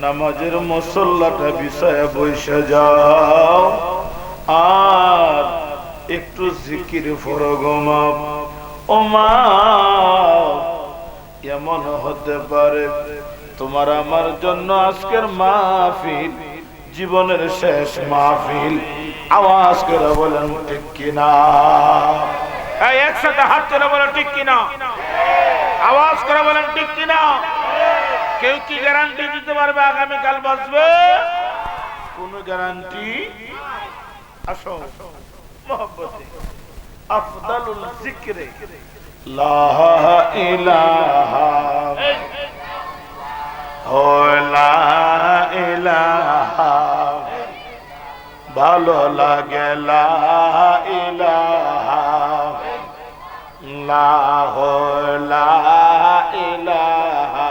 নামাজের মুসল্লাটা বিছায়া বইসা যাও আর একটু জিকির পড়ো গো মা। ও মা, এমন হতে পারে তোমার আমার জন্য আজকের মাহফিল জীবনের শেষ মাহফিল। আওয়াজ করে বলেন ঠিক কিনা? একসাথে হাত তুলে বলেন ঠিক কিনা? আওয়াজ করে বলেন ঠিক কিনা? কেউ কি গ্যারান্টি দিতে পারবে আগামীকাল বাঁচবে? কোন গ্যারান্টি? আসো মোহব্বতে আফদালুল জিকরে লা ইলাহা লা ইলাহা, ভালো লাগে লা ইলাহা লা ইলাহা।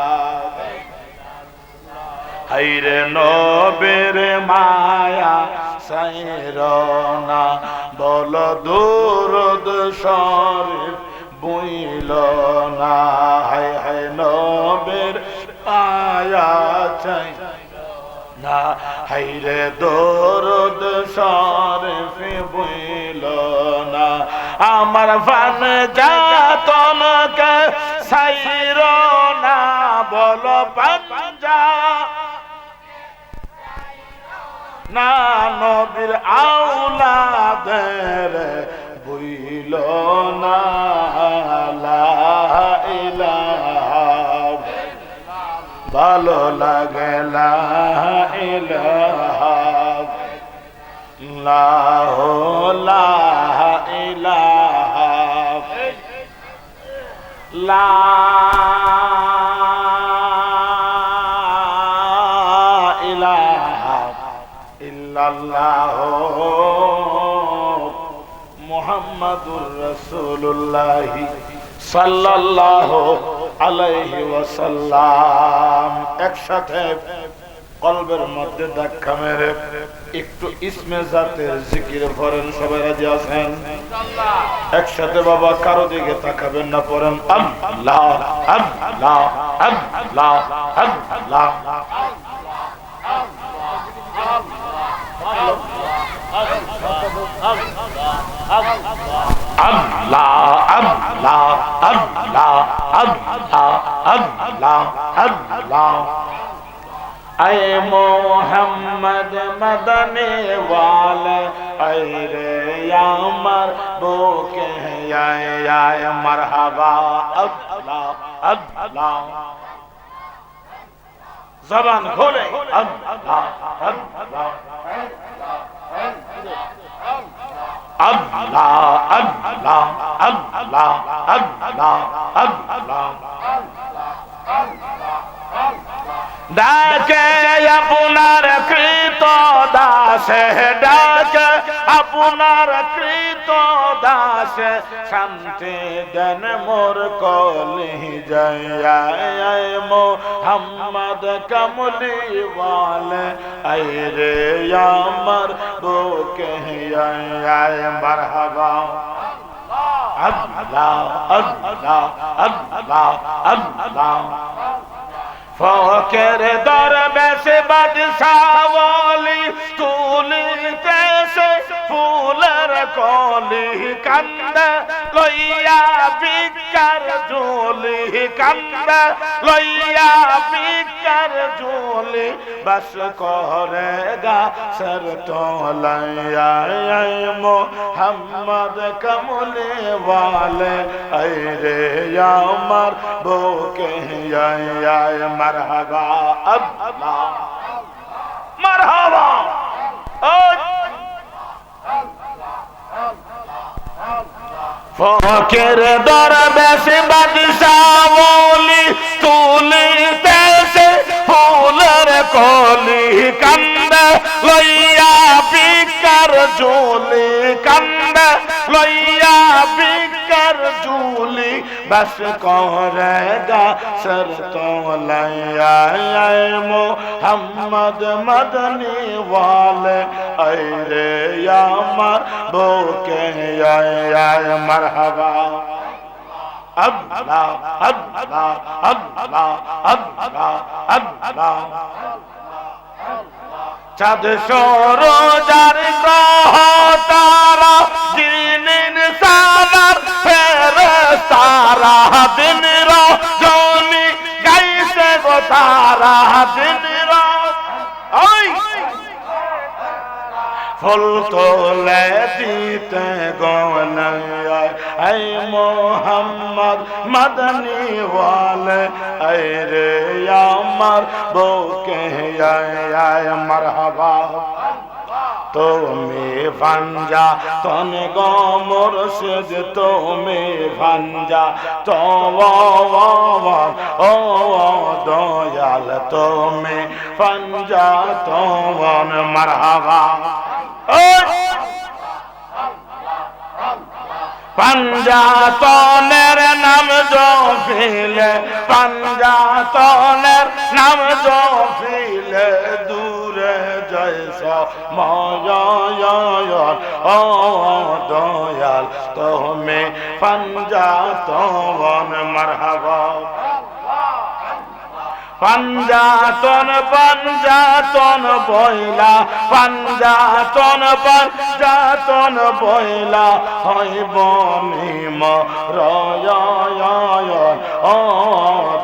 হাইরে নবের মায়া সাইরনা বল দুরুদ শরীফ বইল না। হাই হাই নবের মায়া চাই না, হাইরে দুরুদ শরীফ বইল না। আমার ফান জাতনকে সাইরনা বল পাঞ্জা না, নবীর আওলাদের বইল না লা ইলাহা, ভালো লাগে লা ইলাহা লা ইলাহা লা মুহাম্মাদুর রাসূলুল্লাহ সাল্লাল্লাহু আলাইহি ওয়াসাল্লাম। একসাথে কলবের মধ্যে ধাক্কা মেরে একটু ইসমে জাতের জিকির পড়েন। সবাই রাজি আছেন? একসাথে বাবা কারো দিকে তাকাবেন না, পড়েন আল্লাহ আল্লাহ আল্লাহ আল্লাহ। আল্লাহ আল্লাহ আল্লাহ আল্লাহ আল্লাহ আল্লাহ। আয় মোহাম্মদ মদনী ওয়ালে আয় রে আমার বুকে আয় মারহাবা আল্লাহ আল্লাহ। জবান খোলে আল্লাহ আল্লাহ আল্লাহ আল্লাহ আল্লাহ আল্লাহ আল্লাহ। ডাকে আপনার কৃত দাসে, ডাকে আপনার কৃত দাসে, শান্তি দেন মোর কলি যায় মোহাম্মদ কমলি ওয়ালে আয় রে আমার বুকে আয় মারহাবা আল্লাহ আল্লাহ আল্লাহ আল্লাহ। ফকের দরবেশে বাদশাওয়ালি তুলিতেছে ফুলের কলি, কান্দে লইয়া বিকার ঝুলি, কান্দে লইয়া বিকার ঝুলি, বাস করে গাছের তলায় মোহাম্মদ কমলি ওয়ালে আয় রে আমার বুকে আয় মারহাবা আল্লাহ মারহাবা। ফকের দরবেশে বাদশাওয়ালি তুলিতেছে ফুলের কলি, কান্দে লইয়া বিকার ঝুলি, কান্দে লইয়া বিকার ঝুলি, বাস করে গাছের তলায় মোহাম্মদ মদনী ওয়ালে আয় রে আমার বুকে আয় মারহাবা আল্লাহ আল্লাহ আল্লাহ আল্লাহ আল্লাহ চাঁদ সরোজার গ্রহ তারা জিনিন সালার ফেরেশতারা দিন রজনী গাইছে গো তারা দিন ওই ফুল তোলে দিতে গোনায় এই মোহাম্মদ মদনী ওয়ালে এই রে আমার বুকে আয় মারহাবা তুমি ভাঞ্জা তন গো মুর্শিদ তুমি ভাঞ্জা তো ও দয়াল তুমি ভাঞ্জা তোমন মারহাবা পাঞ্জাতনের নাম জপিলে পাঞ্জাতনের নাম জপিলে দূরে জয়স ময়ন ও দয়াল তুমি পাঞ্জাতন মারহাবা পাঞ্জাতন পাঞ্জাতন বইলা পাঞ্জাতন পাঞ্জাতন বইলা হইব নিম রয়ন ও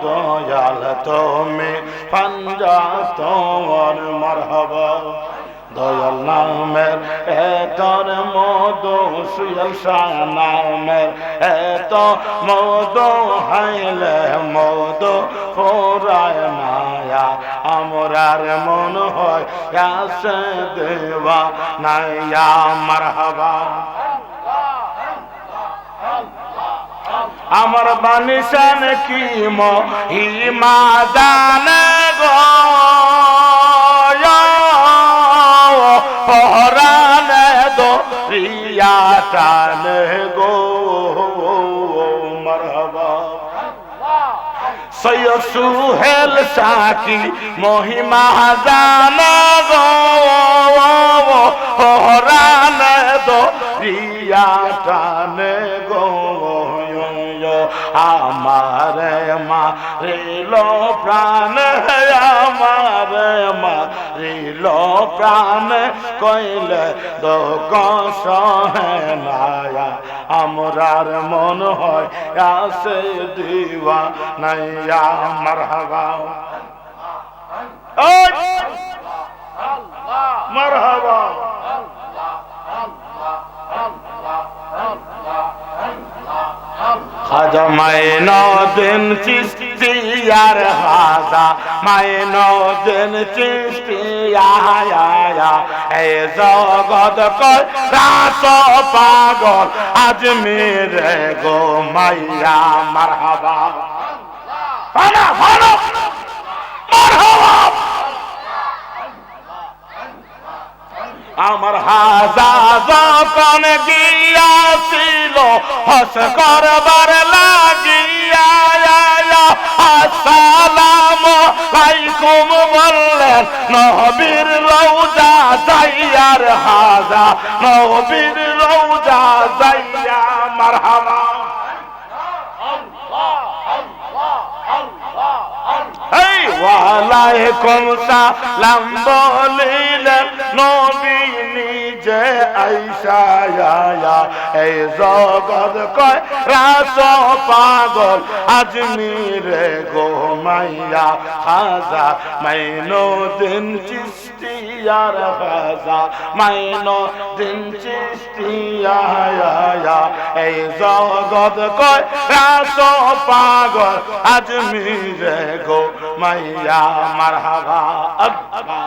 দয়াল তুমি পাঞ্জাতন মারহাবা দয়াল নামের এতর মধু সুয়াল শাহ নামের এত মধু হাইলে মধু ফোরায় মায়া আমরার মন হয় কাছে দেওয়া নাইয়া মারহাবা আমার বানিশান কি মহিমা জানে গো পহরানে দো রিয়া টানে গো মারহাবা সৈয়দ সুহেল সাকি মহিমা জানে গো পহরানে দো রিয়া টানে গো আমারে মা রিলো প্রাণ আমারে মা রিলো প্রাণ কইলে দোক সহে নায়া আমরার মন হয় আসে দিওয়া নাইয়া মারহাবা মারহাবা খাজা মাইনুদ্দিন চিশতিয়ার খাজা মাইনুদ্দিন চিশতিয়া এই জগৎ কয় রাত পাগল আজমির গো মাইয়া মারহাবা মারহাবা আমার হাজা যখন গিয়াছিল হস করবার লাগিয়া আসসালামু আলাইকুম বললেন নবীর রওজা যাইয়ার হাজা নবীর রওজা যাইয়া মারহাবা ওয়ালাইকুম সালাম বলিলেন নবী নিজে আইসা এই জগৎ কয় রাস পাগল আজমিরে গো মাইয়া খাজা মাইনুদ্দিন চিশতিয়ার খাজা মাইনুদ্দিন চিশতিয়া এই জগৎ কয় রাস পাগল আজমিরে গো মাইয়া মারহাবা আল্লাহ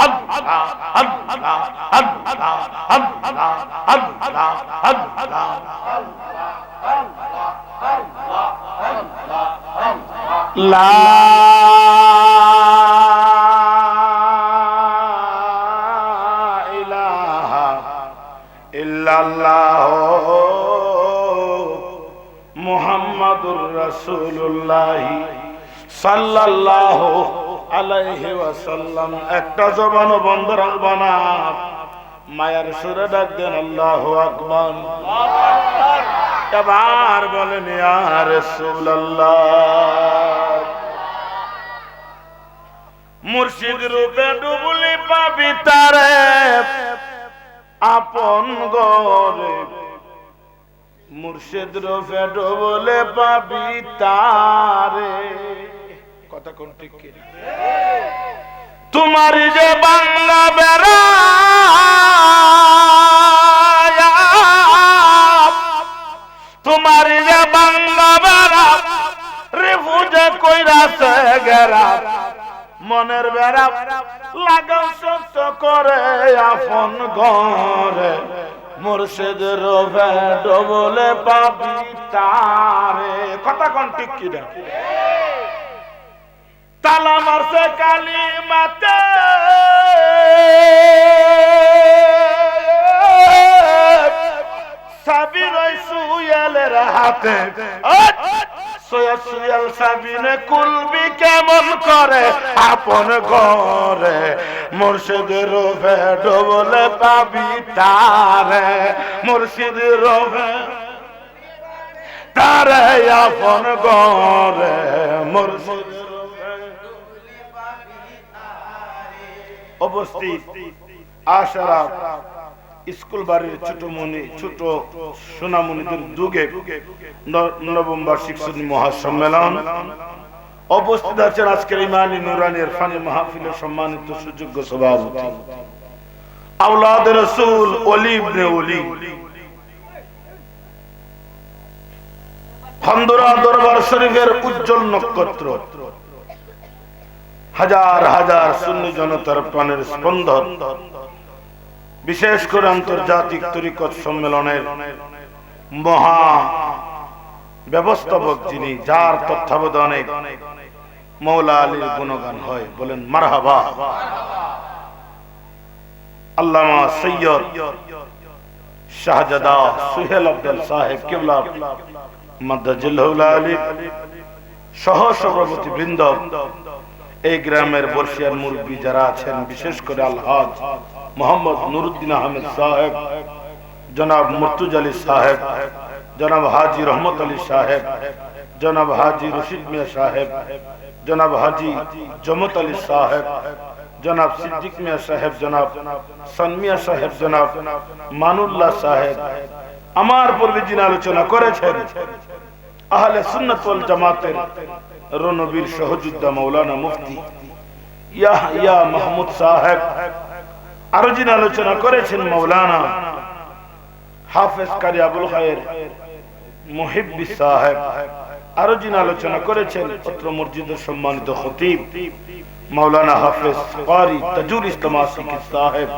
আল্লাহ আল্লাহ আল্লাহ আল্লাহ আল্লাহ আল্লাহ লা ইলাহা ইল্লাল্লাহ মুহাম্মাদুর রাসূলুল্লাহ সাল্লাল্লাহু আলাইহি ওয়াসাল্লাম। একটা জবান বন্ধ রাখবা না, মায়ের সুরে ডাক দেন আল্লাহু আকবার। এবার বলেন ইয়া রাসূলুল্লাহ মুর্শিদ রূপে ডুবলি পাবি তারে আপন গরে মুর্শিদ রূপে ডুবলে পাবি তারে কথা কোন ঠিক কি তোমার যে বাংলা বেড়া তোমার যে বাংলা বেড়া রিফুজে কইরাছে গেরা মনের বেড়া লাগাও শক্ত করে আপন ঘরে মুর্শিদ রূপে ডুবলে পাবি তারে কথা কোন ঠিক কি না তালা মারছে কালিমাতে সাবির সুয়েলের হাতে সুয়েল সাবিনে কুলবি কেমন করে আপন ঘরে মুর্শিদ রূপে ডুবলে পাবি তারে মুর্শিদ রূপে তারে আপন ঘরে মুর্শিদ উপস্থিত আশারা স্কুল বাড়ির ছোট সোনামণিদের যুগে নবম বার্ষিক সুন্নি মহাসম্মেলন উপস্থিত আছেন আজকের ইমানি নুরানি ইরফানি মাহফিলের সম্মানিত সুযোগ্য সভাপতি আওলাদ রাসূল ওলি ইবনে ওলি খন্দরা দরবার শরীফের উজ্জ্বল নক্ষত্র হাজার হাজার সুন্নি জনতার প্রাণের স্পন্দন বিশেষ করে আন্তর্জাতিক তরিকত সম্মেলনের মহা ব্যবস্থাপক যিনি যার তত্ত্বাবধানে মৌলা আলীর গুণগান হয় বলেন মারহাবা আল্লামা সৈয়দ শাহজাদা সুহেল আব্দুল সাহেব কিবলা মাদ্দাজিল্লাহুল আলী সহ সভাপতি বৃন্দ এই গ্রামের বর্ষিয়ার মুরব্বী যারা আছেন বিশেষ করে আলহাজ মোহাম্মদ নুরুদ্দিন আহমেদ সাহেব জনাব মুর্তুজা আলী সাহেব জনাব হাজি রহমত আলী সাহেব জনাব হাজি রশিদ মিয়া সাহেব জনাব হাজি জমত আলী সাহেব জনাব সিদ্দিক মিয়া সাহেব জনাব সানমিয়া সাহেব জনাব মানুল্লাহ সাহেব আমার পূর্বে যিনি আলোচনা করেছেন আহলে সুন্নাত ওয়াল জামাতের রণবীর সহযোদ্ধা মাওলানা মুফতি ইয়াহইয়া মাহমুদ সাহেব আরো যিনি আলোচনা করেছেন মাওলানা হাফেজ কারি আবুল খায়ের মুহিব্বি সাহেব আরো যিনি আলোচনা করেছেন অত্র মসজিদের সম্মানিত খতিব মাওলানা হাফেজ কারি তাজুল ইসলাম আসিকি সাহেব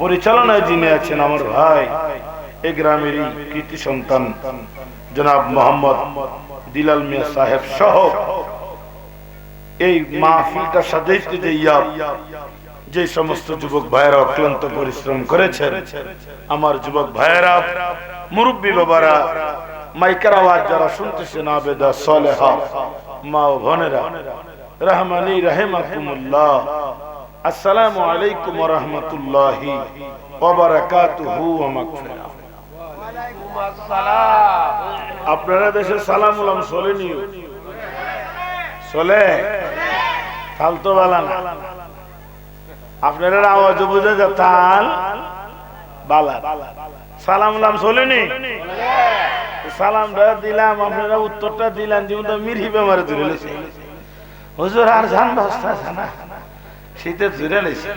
পরিচালনায় যিনি আছেন আমার ভাই এই গ্রামেরই কৃতি সন্তান জনাব মোহাম্মদ দিলাল মিয়া সাহেব সহ এই মাহফিলটা সাজাইতে যে সমস্ত যুবক ভাইয়েরা অক্লান্ত পরিশ্রম করেছেন আমার যুবক ভাইয়েরা মুরব্বী বাবারা মাইকের আওয়াজ যারা শুনতেছেন আবেদা সালেহা মা ও বোনেরা রহমানি রাহিমাকুমুল্লাহ আসসালামু আলাইকুম ওয়া রাহমাতুল্লাহি ওয়া বারাকাতুহু ওয়া মাগফিরাহ। আপনারা দেশে সালাম উলাম চলেনি চলে ফালতু বালা না আপনারা আওয়াজ বুঝে যা তাল বালা সালাম উলাম চলেনি সালামটা দিলাম আপনারা উত্তরটা দিলেন যেমন মিরহি বেমারে ধরে লেছে হুজুর আর জান বস্তা না শীতে ধরে লেছে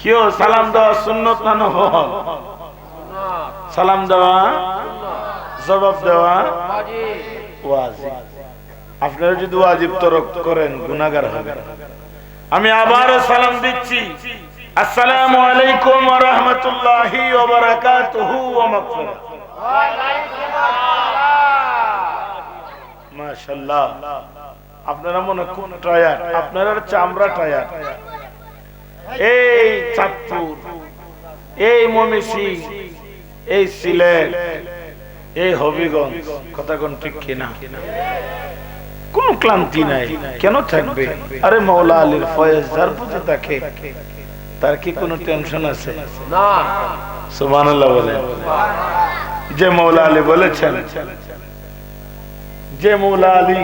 কেউ সালাম দেওয়া সুন্নত না নফল সালাম দেওয়া জবাব দেওয়া ওয়াজিব আপনারা যদি ওয়াজিব তরক করেন গুনাহগার হবেন। আমি আবার সালাম দিচ্ছি আসসালামু আলাইকুম ওয়া রাহমাতুল্লাহি ওয়া বারাকাতুহু ওয়া মাগফিরাহ। মাশাআল্লাহ আপনারা মনে খুব টায়ার্ড আপনারা চামড়া টায়ার্ড এই চাঁদপুর এই ময়মনসিংহ এই সিলেট এই হবিগঞ্জ কথা কোন ঠিক কিনা কোন ক্লান্তি নাই কেন থাকবে আরে মাওলা আলীর ফয়েজ যার প্রতি থাকে তার কি কোনো টেনশন আছে না সুবহানাল্লাহ বলেন যে মৌলা আলী বলেছেন, যে মৌলা আলী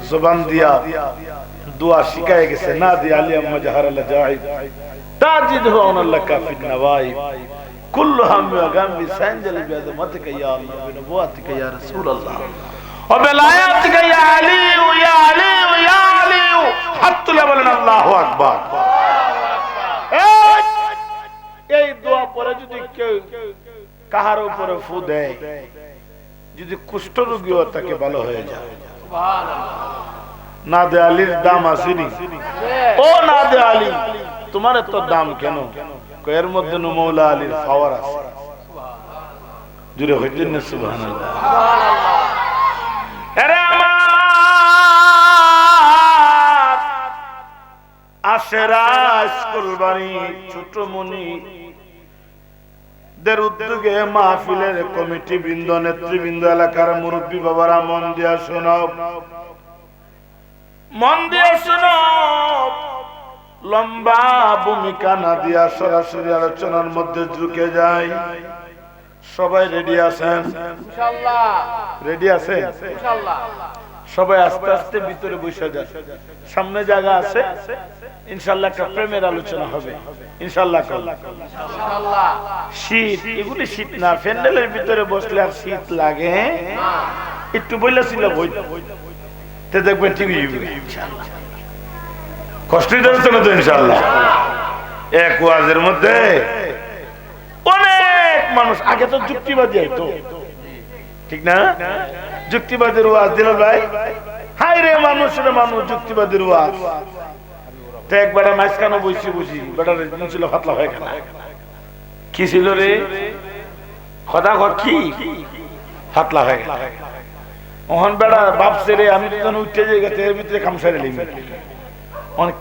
জবান দিয়া দোয়া শিখায় গেছে, না দি আলী আম্মা জাহারাল্লাহ জাহিদ তাজিদহু আনাল্লাকা ফিন নওয়াইব কুল্লু হাম্মি ওয়া গাম্মি সানজালি বিআযমাতিকা ইয়া আল্লাহ ওয়া বিনবুওয়াতিকা ইয়া রাসূলুল্লাহ ওয়া বিলায়াতিকা ইয়া আলী ইয়া আলী ইয়া আলী হাত্তুলা বলেন আল্লাহু আকবার। এই দোয়া পরে যদি কেউ কাহার উপরে ফু দেয়, যদি কুষ্ঠ রোগী হয় তাকে ভালো হয়ে যায়। না দে আলীর দাম আসেনি। ও না দে আলী, তোমার এত দাম কেন? এর মধ্যে মৌলা আলীর পাওয়ার আছে। জুড়ে হইতেন না সুবহানাল্লাহ। আরে আমার আশেরা স্কুল বাড়ি ছোট মনি দের উদ্যোগে মাহফিলের কমিটি বৃন্দ, নেতৃবৃন্দ, এলাকার মুরব্বী বাবারা মন দিয়া শোনো, মন দিয়া শোনো। লম্বা ভূমিকা না দিয়া সরাসরি আলোচনার মধ্যে ঢুকে যাই। সবাই রেডি আছেন? ইনশাআল্লাহ রেডি আছেন? ইনশাআল্লাহ। সবাই আস্তে আস্তে ভিতরে বসে যান, সামনে জায়গা আছে। ইনশাআল্লাহ একটা প্রেমের আলোচনা হবে ইনশাআল্লাহ। ইনশাআল্লাহ। শীত, এগুলি শীত না, প্যান্ডেলের ভিতরে বসলে আর শীত লাগে? একটু বইলেছিল বই তে দেখবেন ঠিক হয়ে যাবে ইনশাআল্লাহ। কষ্ট দিচ্ছে না তো ইনশাআল্লাহ। এক ওয়াজের মধ্যে অনেক মানুষ, আগে তো যুক্তিবাদী হইতো, ঠিক না? যুক্তিবাদীর ওয়াজ দিল ভাই, হাই রে মানুষের মানুষ যুক্তিবাদীর ওয়াজ। তো একবার মাঝখানে বসি বসি বেটার দিন ছিল ফাতলা হয়ে গেল। কি ছিল রে কথা কি ফাতলা হয়ে গেল। ওহন বেড়া ভাবছে রে আমি তো উঠে যাই গেছে, এর ভিতরে খামসাই রেলি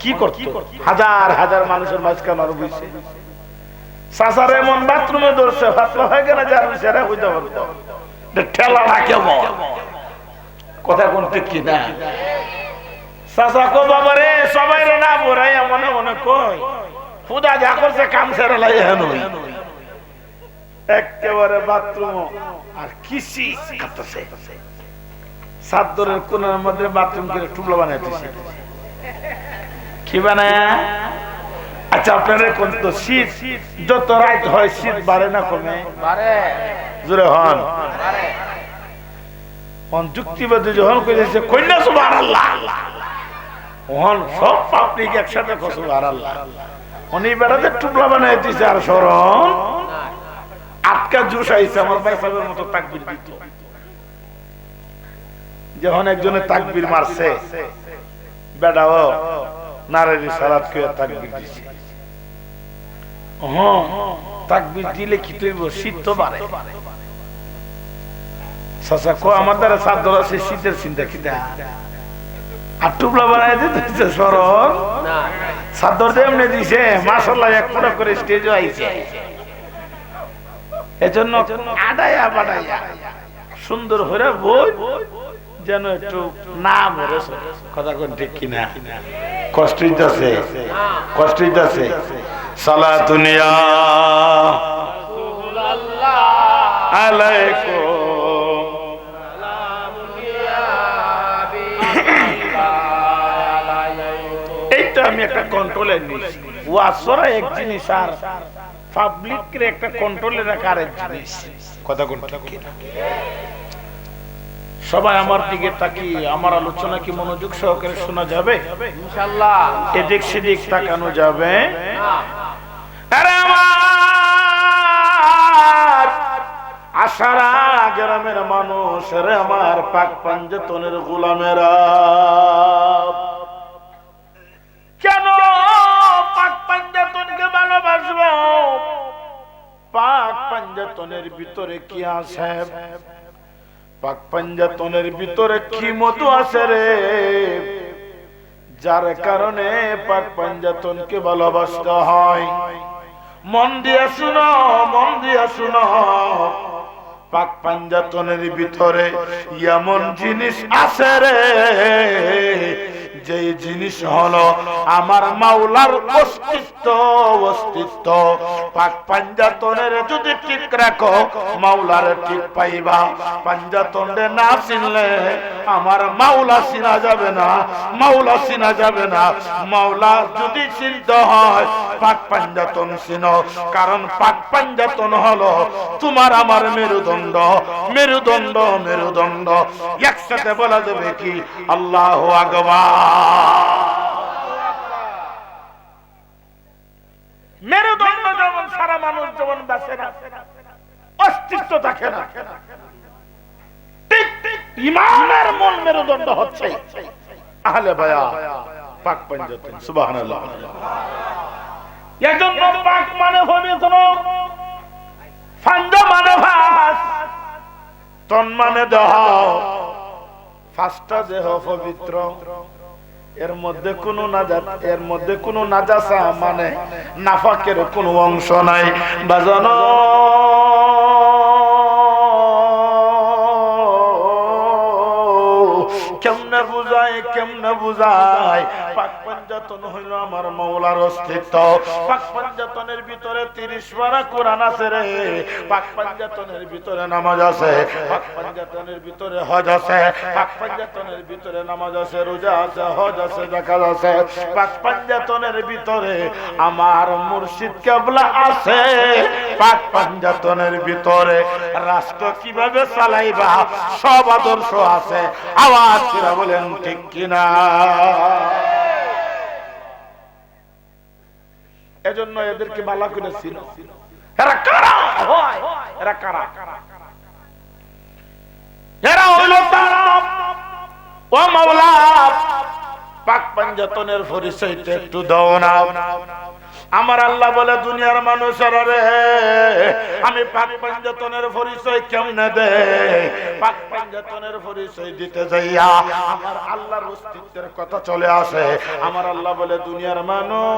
কি করত, হাজার হাজার মানুষের মাঝখানে আরো বসে চাচার এমন বাথরুমে ধরছে ফাতলা হয়ে গেল যে আর সেরা হইতে পারতো ঠেলা না কেমন কথা কোন ঠিক কিনা। চাচা কো বাবা রে সবাই রে না বড়াই মনে মনে কই খুদা যা করছে কাম সেরা লাই হেন একেবারে বাথরুম আর কিসি কাটছে সাদরের কোণের মধ্যে বাথরুম করে টুবলা বানাইতেছে। কি বানায়? আচ্ছা আপনারা কোন তো শীত যত রাত হয় শীত বাড়ে না কমে? বাড়ে। জোরে হন বাড়ে। কোন যুক্তিবাদী যখন কইছে কইনা সুবহানাল্লাহ, ওহন সব পাবলিক একসাথে কই সুবহানাল্লাহ। উনি বেড়াতে টুকলা বানাই দিছে আর শরণ আটকা জুস আইছে আমার ভাই সাহেবের মতো তাকবীর দিত। যখন একজনে তাকবীর মারছে বেড়াও নারী সালাত করে তাকবীর দিছে। হ্যাঁ তাকবীর দিলে কি তৈব শীত তো বাড়ে। চাচা কো আমার দ্বারা চাদর আছে শীতের চিন্তা কিটা আর টুবলা বানাই দিতেছে শরণ চাদর দিয়ে এমনি দিছে মাশাআল্লাহ এক পুরো করে স্টেজে আইছে। এজন্য আডাইয়া বাডাইয়া সুন্দর হয়ে বই যেন একটু না মরে কথা কোন ঠিক কিনা। কষ্ট হইতাছে কষ্ট হইতাছে। সালাতুন ইয়া রাসূলুল্লাহ আলাইকুম সালামুন ইয়া হাবিবাল্লাহ আলাইকুম। এইটা আমি একটা কন্ট্রোলে নিছি। ওয়াসরা এক জিনিস আর পাবলিক রে একটা কন্ট্রোলে রাখার এক জিনিস কথা কোন ঠিক কিনা। সবাই আমার দিকে তাকিয়ে আমার আলোচনা কি মনোযোগ সহকারে শোনা যাবে? ইনশাআল্লাহ। এদিক সেদিক তাকানো যাবে না। আরে আমার আশারা গ্রামের মানুষ রে আমার পাক পাঞ্জাতনের গোলামেরা, কেন পাক পাঞ্জাতনকে ভালোবাসবো? পাক পাঞ্জাতনের ভিতরে কি আছে? পাক পাঞ্জাতনের ভিতরে কি মধু আছে রে, যার কারণে পাক পাঞ্জাতনকে ভালোবাসতে হয়। মন দিয়া শুনো, মন দিয়া শুনো, পাক পাঞ্জাতনের ভিতরে এমন জিনিস আছে রে যেই জিনিস হলো আমার মাওলার অস্তিত্ব পাক পাঞ্জাতনের যদি ঠিক রাখো মাওলার ঠিক পাইবা। পাঞ্জাতনে না চিনলে আমার মাওলা চিনা যাবে না, মাওলা চিনা যাবে না। মাওলা যদি চিনতে হয় পাক পাঞ্জাতন চিনো, কারণ পাক পাঞ্জাতন হলো তোমার আমার মেরুদণ্ড। মেরুদণ্ড মেরুদণ্ড একসাথে বলা যাবে কি আল্লাহু আকবার। মেরুদণ্ড যেমন সারা মানুষ যেমন বাঁচে না, অস্তিত্ব থাকে না, ঠিক ইমানের মূল মেরুদণ্ড হচ্ছে আহলে বায়াত পাক পাঞ্জাতন। সুবহানাল্লাহ। এজন্য পাক মানে পবিত্র, পাঞ্জা মানে ভাস, তন মানে দেহ, ফাঁসটা দেহ পবিত্র। এর মধ্যে কোনো নাজাত, এর মধ্যে কোনো নাজাসা মানে নাফাকের কোনো অংশ নাই। বাজানো কেমনে বুঝায়, কেমনে বুঝায়? পাক পাঞ্জাতন হইল আমার মাওলার অস্তিত্ব। পাক পাঞ্জাতনের ভিতরে 30 পারা কোরআন আছে রে। পাক পাঞ্জাতনের ভিতরে নামাজ আছে, পাক পাঞ্জাতনের ভিতরে হজ আছে, পাক পাঞ্জাতনের ভিতরে নামাজ আছে, রোজা আছে, হজ আছে, যাকাত আছে। পাক পাঞ্জাতনের ভিতরে আমার মুর্শিদ কেবলা আছে। পাক পাঞ্জাতনের ভিতরে রাষ্ট্র কিভাবে চালাইবা সব আদর্শ আছে। আওয়াজ করে বলেন ঠিক কিনা? এজন্য এদেরকে বালা করে ছিল। এরা কারা? এরা কারা? এরা হইল তারা ও মাওলা পাক পাঞ্জাতনের পরিচয়টা একটু দাও না। আমার আল্লাহ বলে দুনিয়ার মানুষেরা রে আমি পাক পাঞ্জাতনের পরিচয় কেমনে দেই? পাক পাঞ্জাতনের পরিচয় দিতে যাইয়া আমার আল্লাহর অস্তিত্বের কথা চলে আসে। আমার আল্লাহ বলে দুনিয়ার মানুষ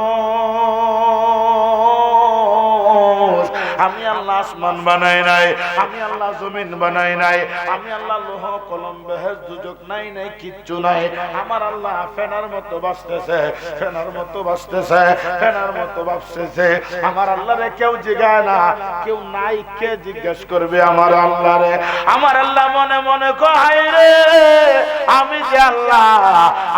আমি আল্লাহ আসমান বানাই নাই, আমি আল্লাহ জমিন বানাই নাই, আমি আল্লাহ লোহ কলম বেহেশত দুজক নাই নাই কিচ্ছু নাই। আমার আল্লাহ ফেনার মতো বাঁচতেছে, ফেনার মতো বাঁচতেছে, ফেনার মতো বাঁচতেছে। আমার আল্লাহরে কেউ জিজ্ঞাসা না, কেউ নাই কে জিজ্ঞেস করবে আমার আল্লাহরে? আমার আল্লাহ মনে মনে কয় রে আমি যে আল্লাহ,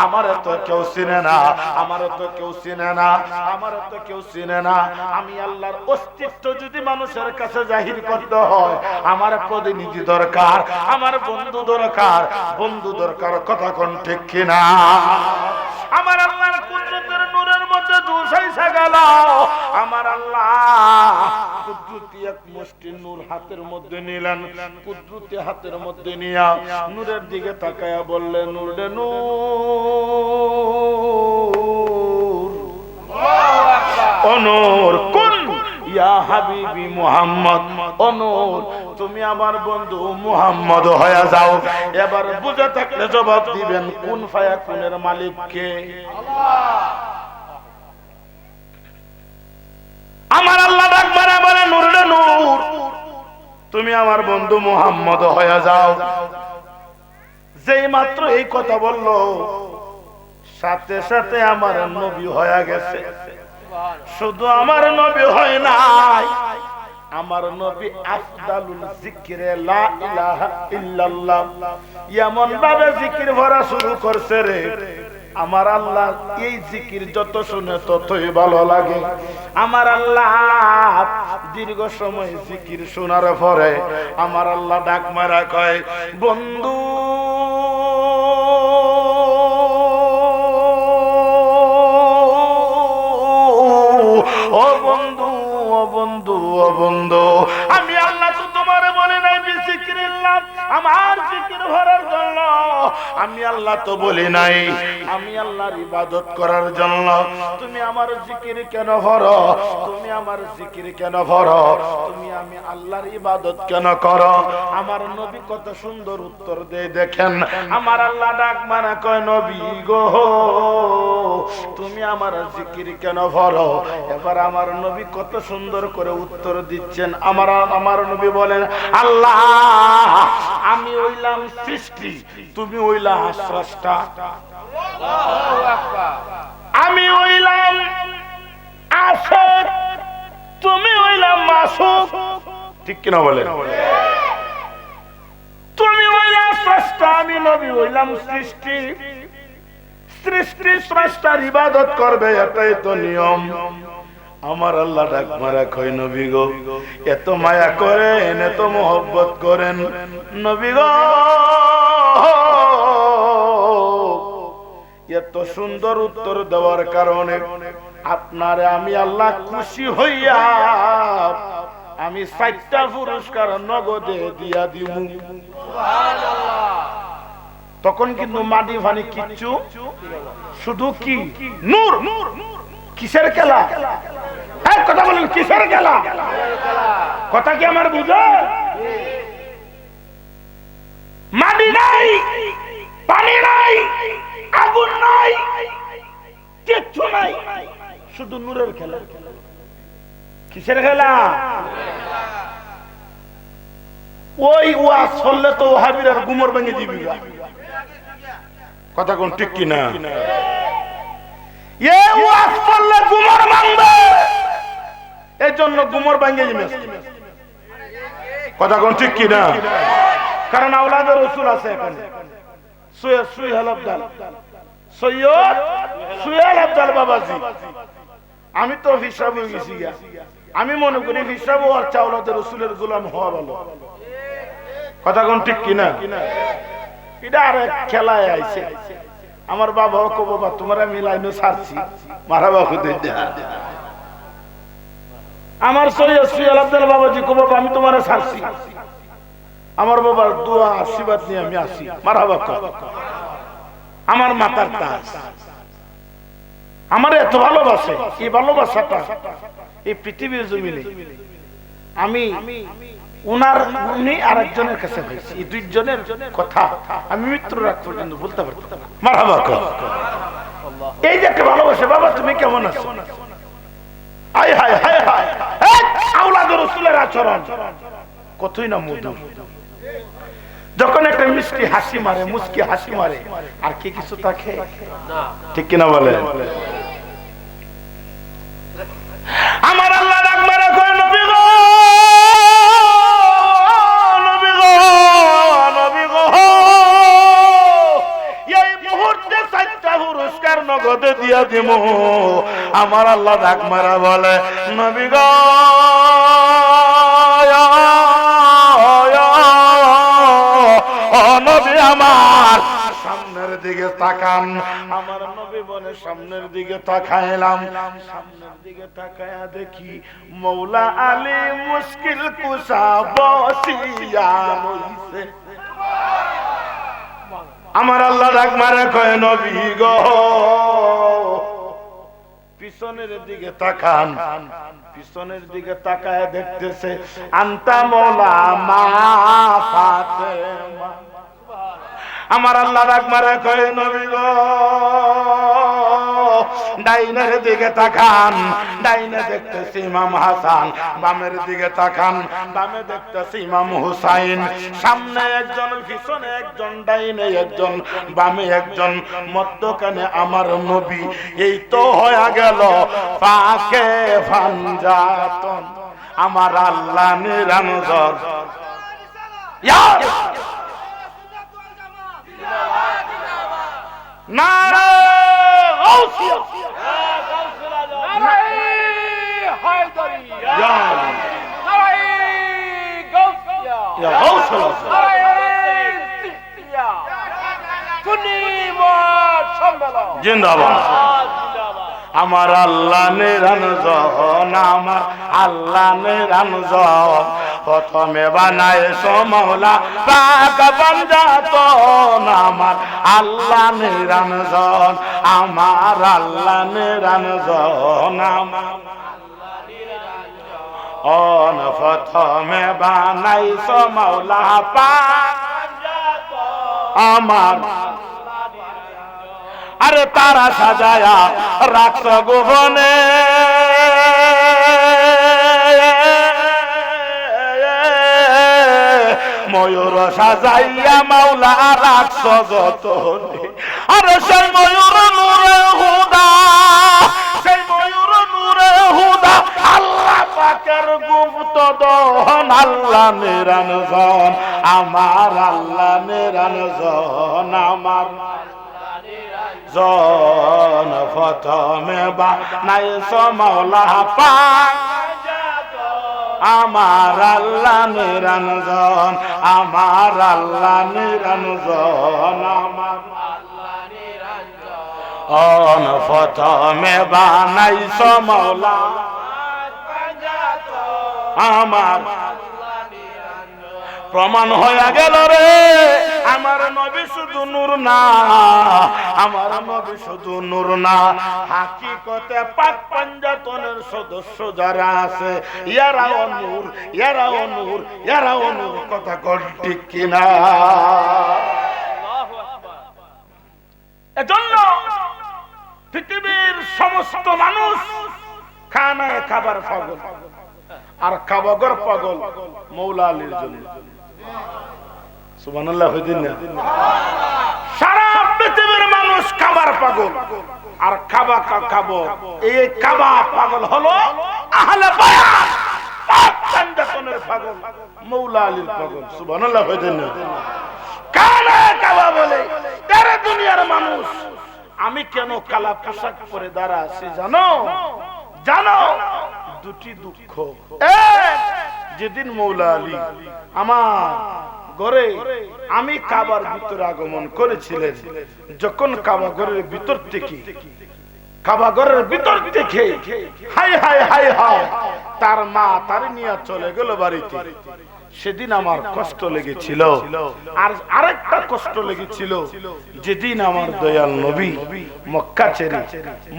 আমার তো কেউ চিনে না, আমার তো কেউ চিনে না, আমার তো কেউ চিনে না। আমি আল্লাহর অস্তিত্ব যদি মানুষের কাছে জাহির করতে হয় আমার প্রতিনিধি দরকার, আমার বন্ধু দরকার, বন্ধু দরকার। কথা কোন ঠিক কিনা? আমার আল্লাহর কুদরতের নূরের মধ্যে দুসাইসা গেল। আমার আল্লাহ কুদরতি এক মুষ্টি নূর হাতের মধ্যে নিলেন, কুদরতি হাতের মধ্যে নিয়া নূরের দিকে তাকায়া বললেন নূর রে নূর, ও নূর কুন ইয়া হাবিবি মুহাম্মদ, ও নূর তুমি আমার বন্ধু মুহাম্মদ হয়ে যাও। এবার বুঝে থাকলে জবাব দিবেন কোন ফায়াকুনের মালিক কে? আমার আল্লাহ ডাক মারা বলে নূর রে নূর তুমি আমার বন্ধু মুহাম্মদ হয়ে যাও। যেই মাত্র এই কথা বললো সাথে সাথে আমার নবী হয়ে গেছে। শুধু আমার নবী হয় নাই, আমার নবী আফদালুল জিকিরে লা ইলাহা ইল্লাল্লাহ এমন ভাবে জিকির ভরা শুরু করছে রে। আমার আল্লাহ এই জিকির যত শুনে ততই ভালো লাগে। আমার আল্লাহ দীর্ঘ সময় জিকির শোনার পরে আমার আল্লাহ ডাক মারা কয় বন্ধু ও বন্ধু, ও বন্ধু, ও বন্ধু আমি আল্লাহ তো তোমার বলে নাই বিজিকিরিল্লাহ আমার জিকির ভরার জন্য। আমি আল্লাহ তো বলি নাই আমি আল্লাহর ইবাদত করার জন্য। তুমি আমার জিকির কেন ভরো? তুমি আমার জিকির কেন ভরো? তুমি আমি আল্লাহর ইবাদত কেন করো? আমার নবী কত সুন্দর উত্তর দেয় দেখেন। আমার আল্লাহ ডাক মারা কয় নবী গো তুমি আমার জিকির কেন ভরো? এবার আমার নবী কত সুন্দর করে উত্তর দিচ্ছেন। আমার নবী বলেন আল্লাহ আমি হইলাম সৃষ্টি, তুমি হইলা স্রষ্টা। আমি হইলাম আশিক, তুমি হইলাম মাসুক, ঠিক কিনা বলে? তুমি হইলাম স্রষ্টা, আমি নবী হইলাম সৃষ্টি। সৃষ্টি স্রষ্টার ইবাদত করবে, এটাই তো নিয়ম। আমার আল্লাহ ডাক মারা কই, নবী গো এত মায়া করেন, এত মোহব্বত করেন, নবী গো এত সুন্দর উত্তর দেওয়ার কারণে আপনারে আমি আল্লাহ খুশি হইয়া আমি 4টা পুরস্কার নগদে দিয়া দিব। তখন কিন্তু মাটি ফানি কিচ্ছু, শুধু কি নূর। কিসের খেলা? এক কথা বলেন, কিসের খেলা? কথা কি আমার বুঝো? মাটি নাই, পানি নাই, আগুন নাই, কিচ্ছু নাই, শুধু নূরের খেলা। কিসের খেলা? ওই ওয়াজ করলে তো ওহাবির আর গুমর ভেঙে দিবি। কথা কোন ঠিক কিনা? এই ওয়াজ করলে গুমর ভাঙবে, এই জন্য গুমর ভেঙে দিবে। কথা কোন ঠিক কিনা? কারণ আওলাদ রাসূল আছে এখানে। সৈয়দ সুহেল আব্দাল, সৈয়দ সুহেল আব্দাল বাবাজি। আমি তো হিসাব হয়ে গেছি, আমি মনে করি হিসাব আর আওলাদ রাসূলের গোলাম হওয়া ভালো। কথা কোন ঠিক কিনা? এটা আর এক খেলায় আইছে। আমার বাবা কো, বাবা তোমরা মিলাইনো ছাড়ছি, মারাবা খুদে। আমার সৈয়দ সুহেল আব্দাল বাবাজি কো, বাবা আমি তোমারে ছাড়ছি। আমার বাবার দোয়া আশীর্বাদ নিয়ে আমি আসি, মারহাবা কর। আমার মাতার তাজ আমার এত ভালোবাসে, এই ভালোবাসাটা এই পৃথিবীর জমিনে আমি উনার উনি আরেকজনের কাছে হয়েছি, এই দুইজনের কথা আমি মৃত্যুর আগ পর্যন্ত বলতে পারতাম না। মারহাবা কর। এই যে একটা ভালোবাসে, বাবা তুমি কেমন আছো? হায় হায় হায় হায়, আওলাদ রাসূলের আচরণ কতই না মধুর। যখন একটা মিষ্টি হাসি মারে, মুস্কি হাসি মারে, আর কি কিছু থাকে? ঠিক কিনা বলে? আমার আল্লাহ ডাক মারা কই, নবী গো নবী গো নবী গো, এই মুহূর্তে 4টা পুরস্কার নগদে দিয়া দিব। আমার আল্লাহ ডাক মারা বলে, নবী গো নবী আমার সামনের দিকে তাকান। আমার নবী বলে সামনের দিকে তাকাইলাম, সামনের দিকে তাকায়া দেখি মৌলা আলী মুশকিল কুশা বসিয়া রইছে। আমার আল্লাহ ডাক মারে কয়, নবী গো পিছনের দিকে তাকান। পিছনের দিকে তাকায় দেখতেছে আন্তা মৌলা মা ফাতেমা। আমার আল্লাহ ডাক মারে কয়, নবী গো ডাইনের দিকে তাকান। ডাইনে দেখতেছি ইমাম হাসান, বামের দিকে তাকান, বামে দেখতেছি ইমাম হুসাইন। সামনে একজন, পিছনে একজন, ডাইনে একজন, বামে একজন, মধ্যখানে আমার নবী। এই তো হয়ে গেল পাকে ফানজাতন। আমার আল্লাহ নিরঞ্জন। নারে গাউসিয়া, নারে হায়দারি, নারে গাউসিয়া, ইয়া গাউসুল সিফিয়া, সুন্নি মুআদ সম্মেলন জিন্দাবাদ। আমার আল্লাহ নিরঞ্জন, আমার আল্লাহ নিরঞ্জন। প্রথমে বানাইছো মৌলা পাক ফানজাতন। আমার আল্লাহ নিরঞ্জন, আমার আল্লাহ নিরঞ্জন, আমার অন প্রথমে বানাইছো মৌলা পাক ফানজাতন। আমার আরে তারা সাজায়া রাখছ গোপনে, ময়ূর সাজাইয়া মাওলা রাখছ যতনে, আর সেই ময়ূর নূরে হুদা, সেই ময়ূর নূরে হুদা আল্লাহ পাকের গুপ্ত দহন, আল্লাহ নিরঞ্জন আমার, আল্লাহ নিরঞ্জন আমার জন, প্রথমে বানাইছ মাওলা পাক আমার আল্লাহ নিরঞ্জন, আমার আল্লাহ নিরঞ্জন আমার প্রথমে বানাইছ মাওলা আমার। প্রমাণ হয়ে গেল রে আমার নবী শুধু নূর না, আমার নবী শুধু নূর না, হাকিকতে পাক পাঞ্জাতনের সদস্য যারা আছে ইয়ারাও নূর, ইয়ারাও নূর, ইয়ারাও নূর। কথা কর ঠিক কিনা? এজন্য পৃথিবীর সমস্ত মানুষ খানায় খাবার পাগল, আর খাবাগর পাগল মৌলা আলীর জন্য। সুবহানাল্লাহ হইদিন না? সারা পৃথিবীর মানুষ খাবার পাগল, আর খাবা খাবো এই খাবা পাগল হলো আহলে বায়াত, পাক পাঞ্জাতনের পাগল মৌলা আলীর পাগল। সুবহানাল্লাহ হইদিন না? খানায় খাবা বলে তারা দুনিয়ার মানুষ। আমি কেন কালা পোশাক পরে দাঁড়া আছি জানো? জানো দুটি দুঃখ। যেদিন মৌলা আলী আমার ঘরে আমি কাবার ভিতরে আগমন করেছিলেন, যখন কাবা ঘরের ভিতর থেকে, কাবা ঘরের ভিতর থেকে হাই হাই হাই হাই তার মা তার নিয়ে চলে গেল বাড়িতে, সেদিন আমার কষ্ট লেগেছিল। আর আরেকটা কষ্ট লেগেছিল যেদিন আমার দয়াল নবী মক্কা ছেড়ে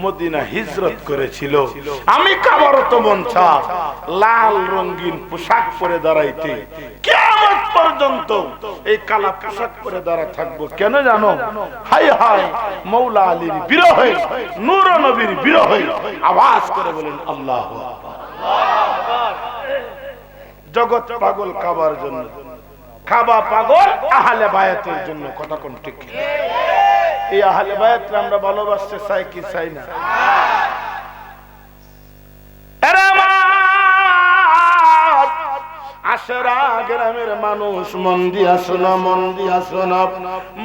মদিনা হিজরত করেছিল। আমি কাবারত মঞ্চা লাল রঙিন পোশাক পরে দাঁড়াইতে, কিয়ামত পর্যন্ত এই কালা পোশাক পরে দাঁড়া থাকবো কেন জানো? হাই হাই মৌলা আলীর বিরহে, নূর নবীর বিরহে আওয়াজ করে বলেন আল্লাহু আকবার। জগৎ পাগল কাবার জন্য, কাবা পাগল আহলে বায়াতের জন্য। কথা কোন ঠিক? এই আহলে বায়াত আমরা ভালোবাসতে চাই কি চাই না? আশরা গ্রামের মানুষ মন দিয়া শোনো, মন দিয়া শোনো,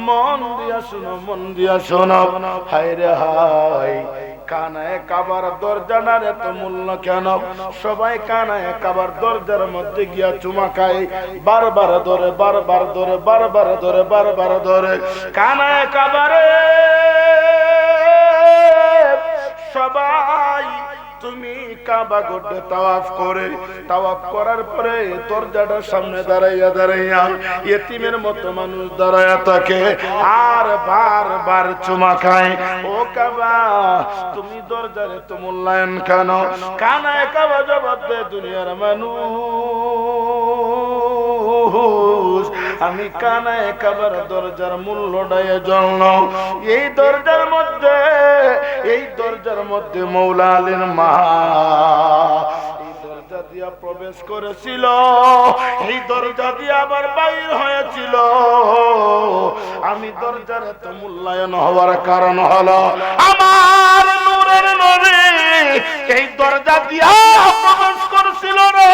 মন দিয়া শোনো, মন দিয়া শোনো। হায় রে হায় কানায় কাবার দরজার এত মূল্য কেন? সবাই কানায় কাবার দরজার মধ্যে গিয়া চুমা খায়, বারবার ধরে, বারবার ধরে, বারবার ধরে, বারবার ধরে। কানায় কাবারে সবাই তুমি কাবা ঘরে তাওয়াফ করে, তাওয়াফ করার পরে দরজাটার সামনে দাঁড়াইয়া দাঁড়াইয়া ইতিমের মতো মানুষ দাঁড়াইয়া থাকে আর বারবার চুমা খায়। ও কাবা তুমি দরজারে তো মূল্যায়ন কেন? কানায় কাবা জবাব দেয় দুনিয়ার মানুষ, আমি কানায় কাবার দরজার মূল্যটাই জন্য এই দরজার মধ্যে, এই দরজার মধ্যে মৌলা আলীর মা এই দরজা দিয়া প্রবেশ করেছিল, এই দরজা দিয়ে আবার বাইর হয়েছিল। আমি দরজার এত মূল্যায়ন হওয়ার কারণ হলো আমার নূরের নবী এই দরজা দিয়া প্রবেশ করেছিল রে।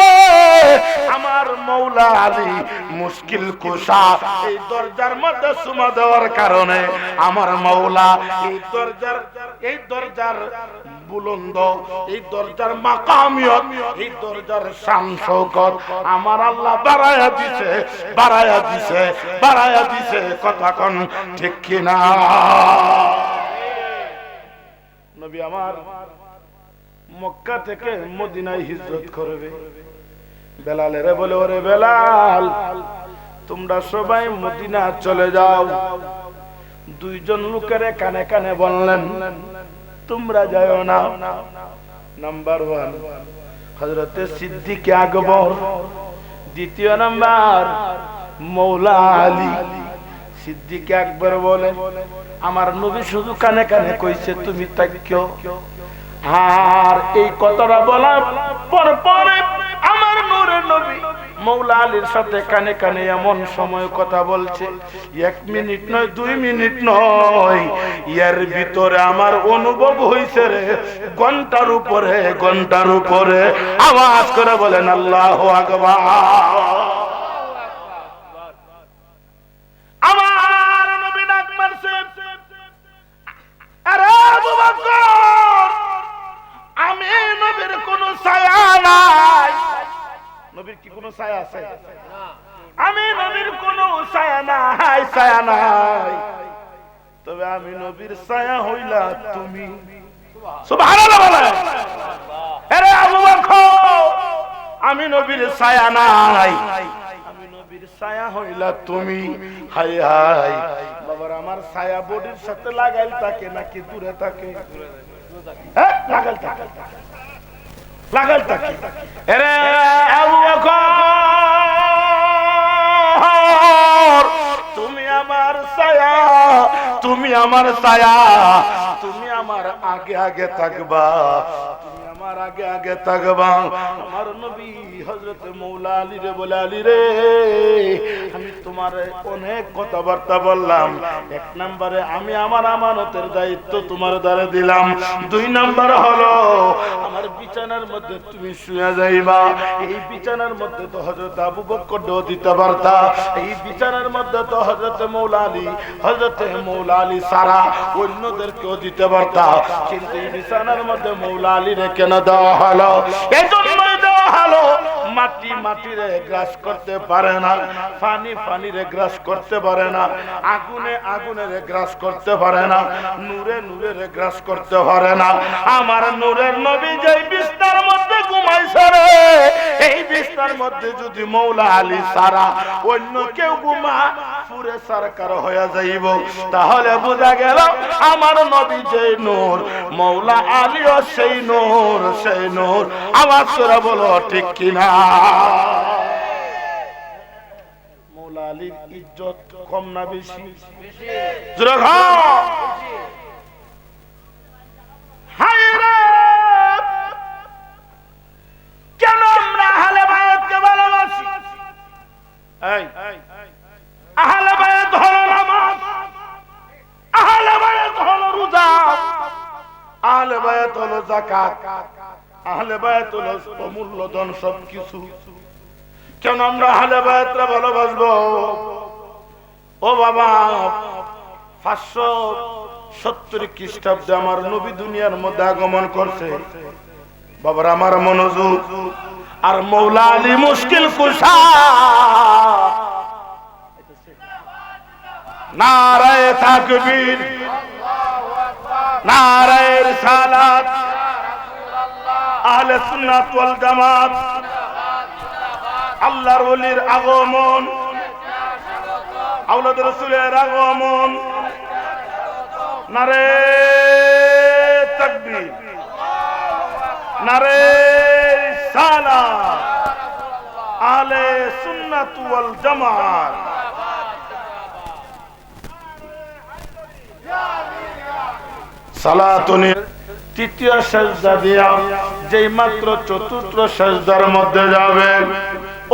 আমার মৌলা আলী মুশকিল কুশা এই দরজার মধ্যে সুমা দেওয়ার কারণে আমার মৌলা এই দরজার বুলন্দ, এই দরজার মাকামিয়ত, এই দরজার শান শৌকত আমার আল্লাহ বাড়ায়া দিছে, বাড়ায়া দিছে, বাড়ায়া দিছে। কথা কোন ঠিক কিনা? নবী আমার মক্কা থেকে মদিনায় হিজরত করবে। বেলালেরে বলে, ওরে বেলাল তোমরা সবাই মদিনা চলে যাও। দুইজন লোকের কানে কানে বললেন তোমরা যাও না। নাম্বার 1 হযরতে সিদ্দিক আকবর, দ্বিতীয় নাম্বার মৌলা আলী। সিদ্দিক আকবর বলে আমার নবী শুধু কানে কানে কইছে তুমি তাকিও। আর এই কথাটা বলার পরে আমার নূরে নবী মৌলা আলীর সাথে কানে কানে এমন সময় কথা বলছে, 1 মিনিট নয় 2 মিনিট নয়, এর ভিতরে আমার অনুভব হইছে রে ঘন্টার উপরে। আওয়াজ করে বলেন আল্লাহু আকবার। আমার নবী ডাক মারছে, আরে আবু বকর, আমি নবীর কোন ছায়া নাই। নবীর কি কোন ছায়া আছে? আমি নবীর কোন ছায়া নাই, তবে আমি নবীর ছায়া হইলা তুমি। সুবহানাল্লাহ বলে। আরে আবু বকর, আমি নবীর ছায়া নাই, আমি নবীর ছায়া হইলা তুমি। হায় হায় বাবার, আমার ছায়া বডির সাথে লাগাইল থাকে নাকি দূরে থাকে? লাগাইল থাকে। আরে আবু বকর, তুমি আমার ছায়া, তুমি আমার আগে থাকবা, আমার আগে থাকবা। আমার নবী হযরত মৌলা আলী রে বলে, আলী রে, আমি তোমার অনেক কথাবার্তা বললাম। 1 নম্বরে আমি আমার আমানতের দায়িত্ব তোমার দ্বারা দিলাম। 2 নম্বর হলো আমার বিছানার মধ্যে তুমি শুয়ে যাইবা। এই বিছানার মধ্যে তো হযরত আবু বকর দিতে পারতা, এই বিছানার মধ্যে তো হযরত মৌলা আলী সারা অন্যদেরকেও দিতে পারতা, কিন্তু এই বিছানার মধ্যে মৌলা আলী রে কেন দেওয়া হলো? এজন্যই দেওয়া হলো, মাটি রে গ্রাস করতে পারে না, পানি রে গ্রাস করতে পারে না, আগুনে রে গ্রাস করতে পারে না, নূরে রে গ্রাস করতে পারে না। আমার নূরের নবী যেই বিছানার মধ্যে ঘুমাইছে রে, এই বিছানার মধ্যে যদি মৌলা আলী সারা অন্য কেউ ঘুমা পুরে সরকার হয়ে যাইব, তাহলে বোঝা গেল আমার নবী যেই নূর, মৌলা আলীও সেই নূর। আওয়াজ করে বলো ঠিক কিনা? মৌলা আলীর ইজ্জত কম না বেশি? জোরে বলো। কেন আমরা আহলে বায়াতকে ভালোবাসি? আহলে বায়াত হলো নামাজ, আহলে বায়াত হলো রোজা, আহলে বায়াত হলো যাকাত, আহলে বায়াত হলো অমূল্য ধন সবকিছু। কেন আমরা আহলে বায়াতরা ভালোবাসবো? ও বাবা, 570 খ্রিস্টাব্দে আমার নবী দুনিয়ার মধ্যে আগমন করছে। বাবার আমার মনোযোগ। আর মৌলা আলী মুশকিল কুশা, নারায়ে তাকবীর, নারায়ে রিসালাত, আহলে সুন্নাত ওয়াল জামাত, আল্লাহর ওলির আগমন, আওলাদ রাসূলের আগমন, নারায়ে তাকবীর, নারায়ে রিসালাত, আহলে সুন্নাত ওয়াল জামাত। সালাতুনের তৃতীয় সেজদা দিয়া যেই মাত্র চতুর্থ সেজদার মধ্যে যাবে,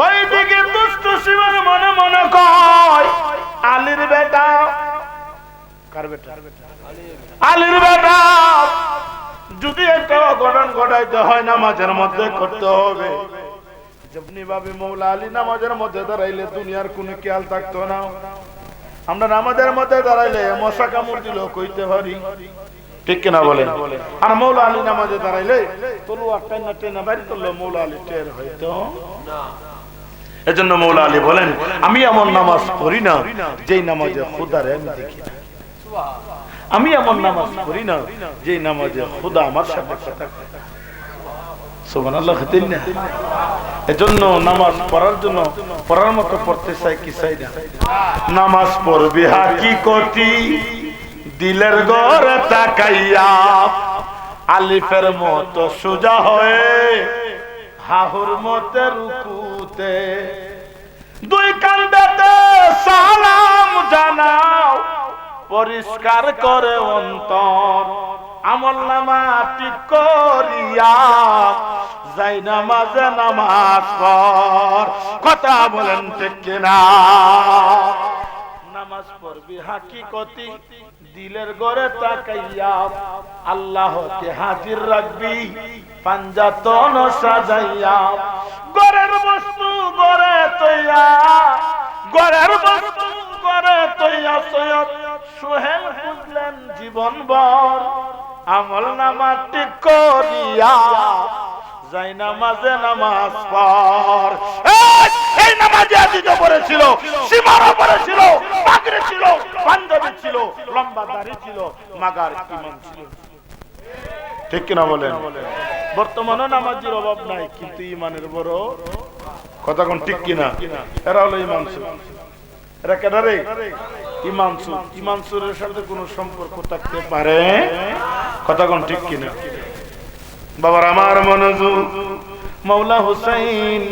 ওই দিকে দুষ্ট শিবের মনে মনে কয়, আলীর বেটা। কার বেটা? আলীর বেটা। যদি একটা অঘটন ঘটাইতে হয় নামাজের মধ্যে করতে হবে। যেমনি ভাবে মৌলা আলী নামাজের মধ্যে দাঁড়াইলে দুনিয়ার কোনো খেয়াল থাকতো না। আমরা নামাজের মধ্যে দাঁড়াইলে মশা কামড় দিল কইতে পারি, ঠিক কিনা বলেন? আর মৌলা আলী নামাজে দাঁড়াইলে তলোয়ার টেনা বাইরে করলো, মৌলা আলী টের হইতো না। এজন্য মৌলা আলী বলেন, আমি এমন নামাজ পড়ি না যেই নামাজে খোদারে আমি দেখি না। আমি এমন নামাজ পড়ি না যেই নামাজে খোদা আমার সাথে কথা কয়। সুবহানাল্লাহ। এজন্য নামাজ পড়ার জন্য পড়ার মতো পড়তে চাই কি চাই না? নামাজ পড়বি হাকিকতি দিলের ঘরে তাকাইয়া, আলিফের মতো সোজা হয়ে হাহুর মতে রুকুতে, 2 কান্দাতে সালাম জানাও, পরিষ্কার করে অন্তর, আমলনামা ঠিক করিয়া যাই নামাজে নামাজ পড়। কথা বলেন ঠিক কিনা? নামাজ পড়বি হাকিকতি দিলের ঘরে তাকাইয়া, আল্লাহকে হাজির রাখবি পাঞ্জাতন সাজাইয়া। ঘরের বস্তু ঘরে তৈয়া, ঘরের বস্তু ঘরে তৈয়া। সৈয়দ সোহেল বুঝলেন জীবনভর আমল নামা ঠিক করিয়া, যাই নামাজে নামাজ পড়। এই নামাজে আজিজ পড়েছিল, সীমারা পড়েছিল, পাগড়ি ছিল, পাঞ্জাবি ছিল, লম্বা দাড়ি ছিল, মাগার ইমান ছিল। ঠিক কিনা বলেন? বর্তমানে নামাজের অভাব নাই, কিন্তু ইমানের বড় কথা কোন ঠিক কিনা? এরা হলো ইমানসুর। এরা কেন রে? ইমানসুর। ইমানসুরের সাথে কোন সম্পর্ক থাকতে পারে? কথা কোন ঠিক কিনা? বাবার আমার মনোযোগ। মাওলা হুসাইন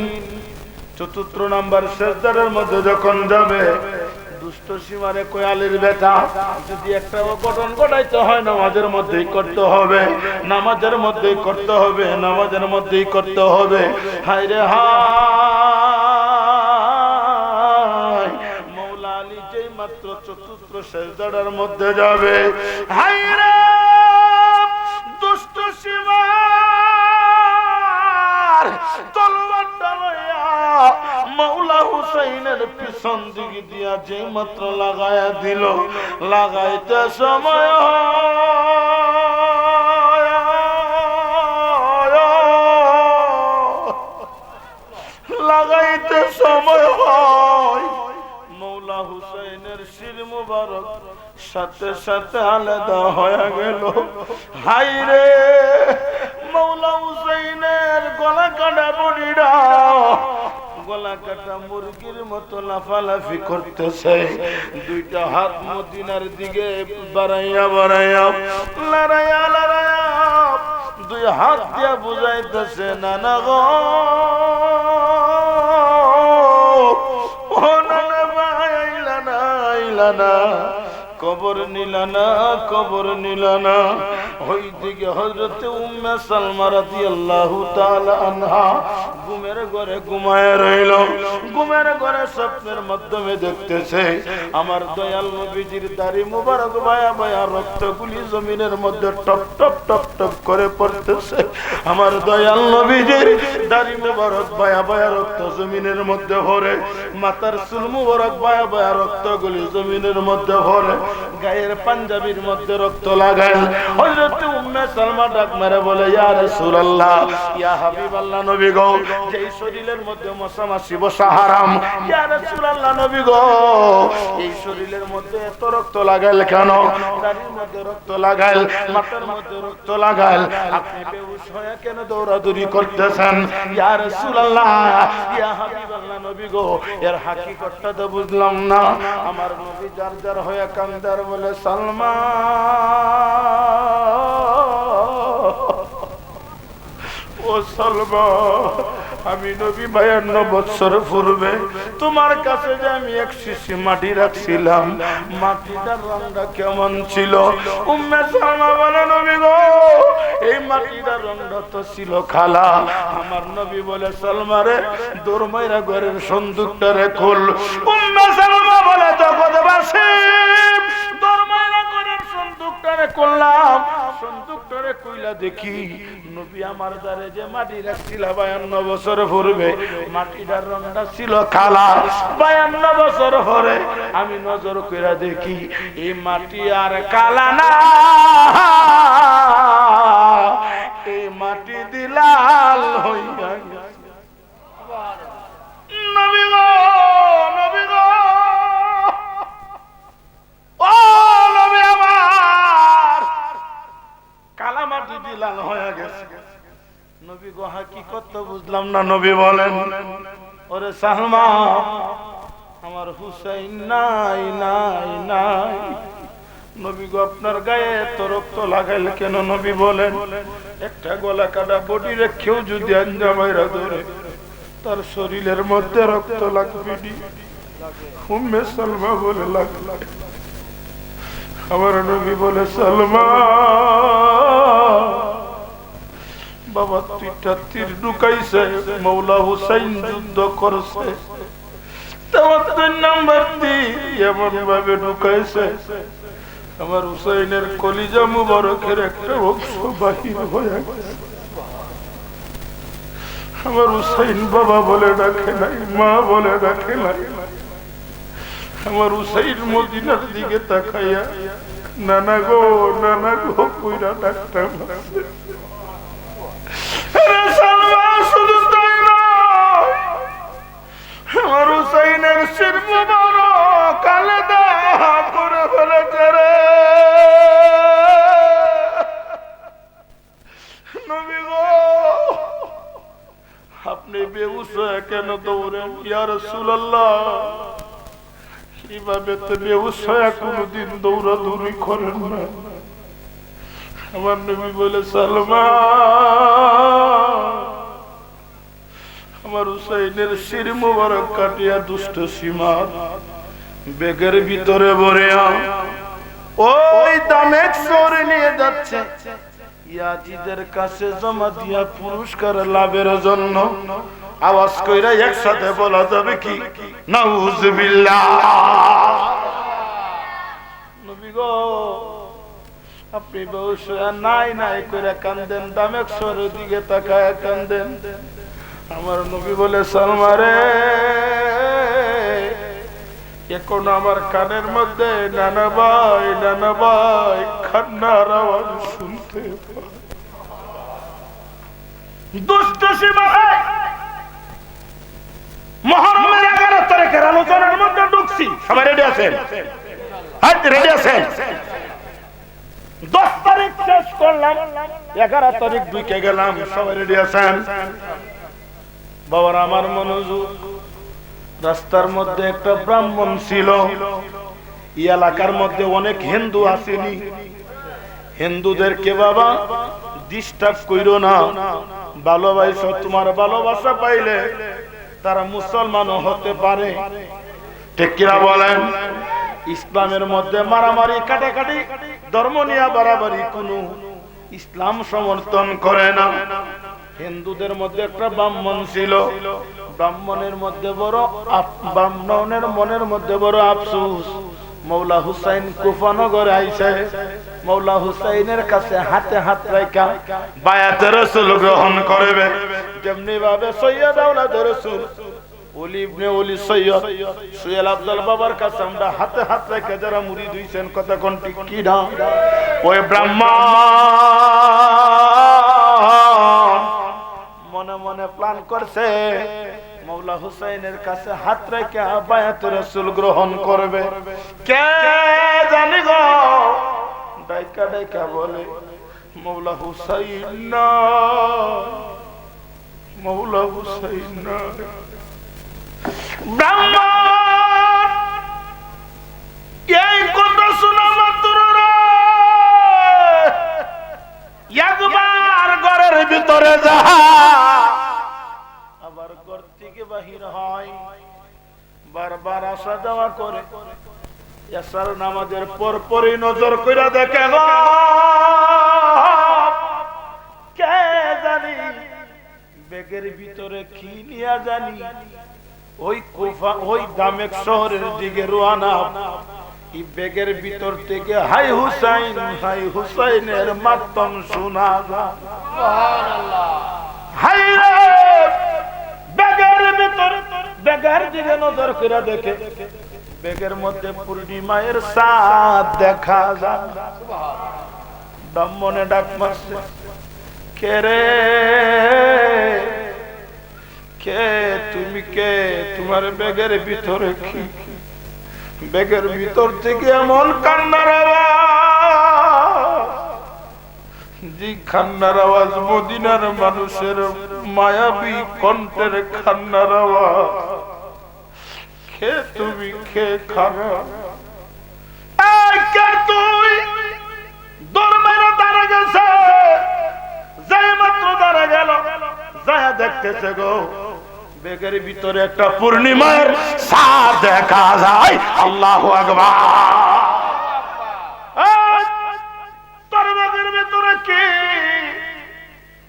৪র্থ নাম্বার সেজদার মধ্যে যখন যাবে, দুষ্ট সীমারে কোয়ালের বেটা, যদি একটা অঘটন ঘটাইতে হয় নামাজের মধ্যেই করতে হবে, নামাজের মধ্যেই করতে হবে, নামাজের মধ্যেই করতে হবে। হায় রে হায়, মাওলা আলী যেই মাত্র ৪র্থ সেজদার মধ্যে যাবে, হায় রে দুষ্ট সীমা তলোয়ারটা লইয়া মাওলা হুসাইনের পিছন দিকে দিয়া যে মাত্র লাগায়া দিল, লাগাইতে সময় লাগাইতে সময় হয়, মাওলা হুসাইনের শির মুবারক সাথে সাথে আলাদা হয়ে গেল। হায় রে, মাওলা হুসাইনের গলা কাটা বডিরা গলা কাটা মুরগির মতো লাফালাফি করতেছে। দুইটা হাত মদিনার দিকে বাড়াইয়া বাড়াইয়া, লড়াইয়া লড়াইয়া দুই হাত দিয়া বুঝাইতেছে, নানা গো, ও নানা ভাই, আইলা না, আইলা না, কবর নিলানা, কবর নিলানা। ওই দিকে হযরতে উম্মে সালমা রাদিয়াল্লাহু তাআলা আনহা ঘুমের ঘরে ঘুমায় রইল। ঘুমের ঘরে স্বপ্নের মাধ্যমে দেখতেছে আমার দয়াল নবীজির দাড়ি মুবারক বায়া বায়া রক্তগুলি জমিনের মধ্যে টপ টপ টপ টপ করে পড়তেছে। আমার দয়াল নবীজির দাড়ি মুবারক বায়া বায়া রক্ত জমিনের মধ্যে ভরে, মাথার চুল মুবারক বায়া বায়া রক্তগুলি জমিনের মধ্যে ভরে, গায়ের পাঞ্জাবির মধ্যে রক্ত লাগায়। হযরতে উম্মে সালমা ডাক মেরে বলে, ইয়া রাসূলুল্লাহ, ইয়া হাবিবাল্লাহ, নবী গো, যেই শরীরের মধ্যে মশা মাছি বসা হারাম, ইয়া রাসূলুল্লাহ, নবী গো, এই শরীরের মধ্যে এত রক্ত লাগাইল কেন? দাড়ির মধ্যে রক্ত লাগাইল, মাথার মধ্যে রক্ত লাগাইল, আপনি বেহুশ হয়ে কেন দৌড়াদৌড়ি করতেছেন? ইয়া রাসূলুল্লাহ, ইয়া হাবিবাল্লাহ, নবী গো, এর হাকিকতটা তো বুঝলাম না। আমার নবী যার যার হয়ে কান্দার বলে, সালমা, ও সালমা, আমি নবী 52 বছর পূর্বে তোমার কাছে যে আমি এক শিশি মাটি রাখছিলাম, মাটিটার রংটা কেমন ছিল? উম্মে সালমা বলে, নবী গো, এই মাটিটার রংটা তো ছিল খালা। আমার নবী বলে, সালমা রে, দৌড় মাইরা ঘরের সন্দুকটারে খোল। উম্মে সালমা বলে, জগৎবাসী, দৌড় মাইরা ঘরের সন্দুকটারে খুললাম। সন্দুকটারে কইলা দেখি নবী আমার দ্বারে যে মাটি রাখছিল 52 বছর পূর্বে, মাটিটার রংটা ছিল কালা। 52 বছর পরে আমি নজর কইরা দেখি এই মাটি আর কালা না, এই মাটি দিলাল হইয়া গেছে। নবী গো, নবী গো, ও নবী আমার, কালা মাটি দিলাল হয়ে গেছে। নবী গো, হাকিকত তো বুঝলাম না। নবী বলেন, ওরে সালমা, আমার হুসাইন নাই নাই নাই। নবী গো, আপনার গায়ে এত রক্ত লাগাইল কেন? নবী বলেন, একটা গলা কাটা বডি রেখেও যদি আঞ্জামাইরা ধরে তার শরীরের মধ্যে রক্ত লাগবে। উম্মে সালমা বলে, লাগবে। আমার নবী বলে, সালমা, বাবা দুইটা তীর ঢুকাইছে, মৌলা হুসাইন যুদ্ধ করছে, তোমার 2 নাম্বার তীর এমন ভাবে ঢুকাইছে আমার হুসাইনের কলিজা মুবারকের একটা অংশ বাহির হয়ে গেছে। আমার হুসাইন বাবা বলে ডাকে নাই, মা বলে ডাকে নাই। আমার হুসাইন মদিনার দিকে তাকাইয়া নানা গো কইরা ডাকতাম। শুধু তাই নয়, আমার হুসাইনের শির মুবারক আলাদা করে ফেলেছে রে নবী গো। আপনি বেহুশ হয়ে কেন দৌড়েন ইয়া রাসূলুল্লাহ? এইভাবে তো বেহুশ হয়ে কোনদিন দৌড়াদৌড়ি করেন না। আমার নবী বলে সালমান, আমার হুসাইনের শির মুবারক কাটিয়া দুষ্ট সীমা বেগের ভিতরে ভরিয়া ওই দামেক শহরে নিয়ে যাচ্ছে ইয়াজিদের কাছে জমা দিয়া পুরস্কার লাভের জন্য। আওয়াজ কইরা একসাথে বলা যাবে কি নাউজুবিল্লাহ। নবী গো আপনি বেহুশ নাই নাই কইরা কান্দেন, দামেক শহরের দিকে তাকায় কান্দেন। আমার নবী বলে সালমা রে, এখন আমার কানের মধ্যে নানা ভাই কান্নার আওয়াজ শুনতে পাই। দুষ্ট সীমায় মুহররমের 11 তারিখের আলোচনার মধ্যে ঢুকছি। সবাই রেডি আছেন? হ্যাঁ রেডি আছেন? 10 তারিখ শেষ করলাম, 11 তারিখ ঢুকে গেলাম। সবাই রেডি আছেন? বাবার আমার মনোযোগ। রাস্তার মধ্যে একটা ব্রাহ্মণ ছিল। এই এলাকার মধ্যে অনেক হিন্দু আসেনি। হিন্দুদেরকে বাবা ডিস্টার্ব কইরো না, ভালোবাসো। তোমার ভালোবাসা পাইলে তারা মুসলমানও হতে পারে, ঠিক কিনা বলেন? ইসলামের মধ্যে মারামারি কাটাকাটি ধর্ম নিয়ে বাড়াবাড়ি কোনো ইসলাম সমর্থন করে না। হিন্দুদের মধ্যে একটা ব্রাহ্মণ ছিল। ব্রাহ্মণের মনের মধ্যে বড় আফসোস, মৌলা হুসাইন কুফানগরে আইছে। মৌলা হুসাইনের কাছে হাতে হাত রাখা বায়াতে রাসূল গ্রহণ করবে। যেমনি ভাবে সৈয়দ আওলাদ রাসূল ওলি ইবনে ওলি সৈয়দ সুহেল আফজাল বাবার কাছে আমরা হাতে হাত রেখে যারা মুরিদ হইছেন, কথা কোন ঠিক কি না? ওই ব্রাহ্মণ মনে মনে প্ল্যান করছে মৌলা হুসাইনের কাছে হাত রেখে বায়াতে রাসূল গ্রহণ করবে। কে জানি গো ডাইকা ডাইকা বলে মৌলা হুসাইন না, মৌলা হুসাইন না। ব্রাহ্মণ এই কথা শোনা মাত্র একবার ঘরের ভিতরে যা, আবার ঘর থেকে বাহির হয়, বারবার আসা যাওয়া করে। এসার নামাজের পর পরই নজর কইরা দেখে গো কে জানি বেগের ভিতরে কি নিয়া জানি ওই কুফা ওই দামেক শহরের দিকে রওনা। এই বেগের ভিতর থেকে হাই হুসাইনের মাতম শোনা যায়। সুবহানাল্লাহ। হাই রে বেগের ভিতরে, বেগের দিকে নজর কইরা দেখে বেগের মধ্যে পূর্ণিমার চাঁদ দেখা যায়। ব্রাহ্মণে ডাক মারছে, কে রে কে তুমি? কে তোমার বেগের ভিতরে কি? বেগের ভিতর থেকে এমন কান্নার আওয়াজ, যে কান্নার আওয়াজ মদিনার মানুষের মায়াবী কণ্ঠের কান্নার আওয়াজ। কে তুমি? কে খারা? তুই দরবারে দাঁড়া গেছে, যাই মাত্র দাঁড়া গেল, যায় দেখতেছে গো বেগের ভিতরে একটা পূর্ণিমার চাঁদ দেখা যায়। আল্লাহু আকবার। তোর বেগের ভিতরে কি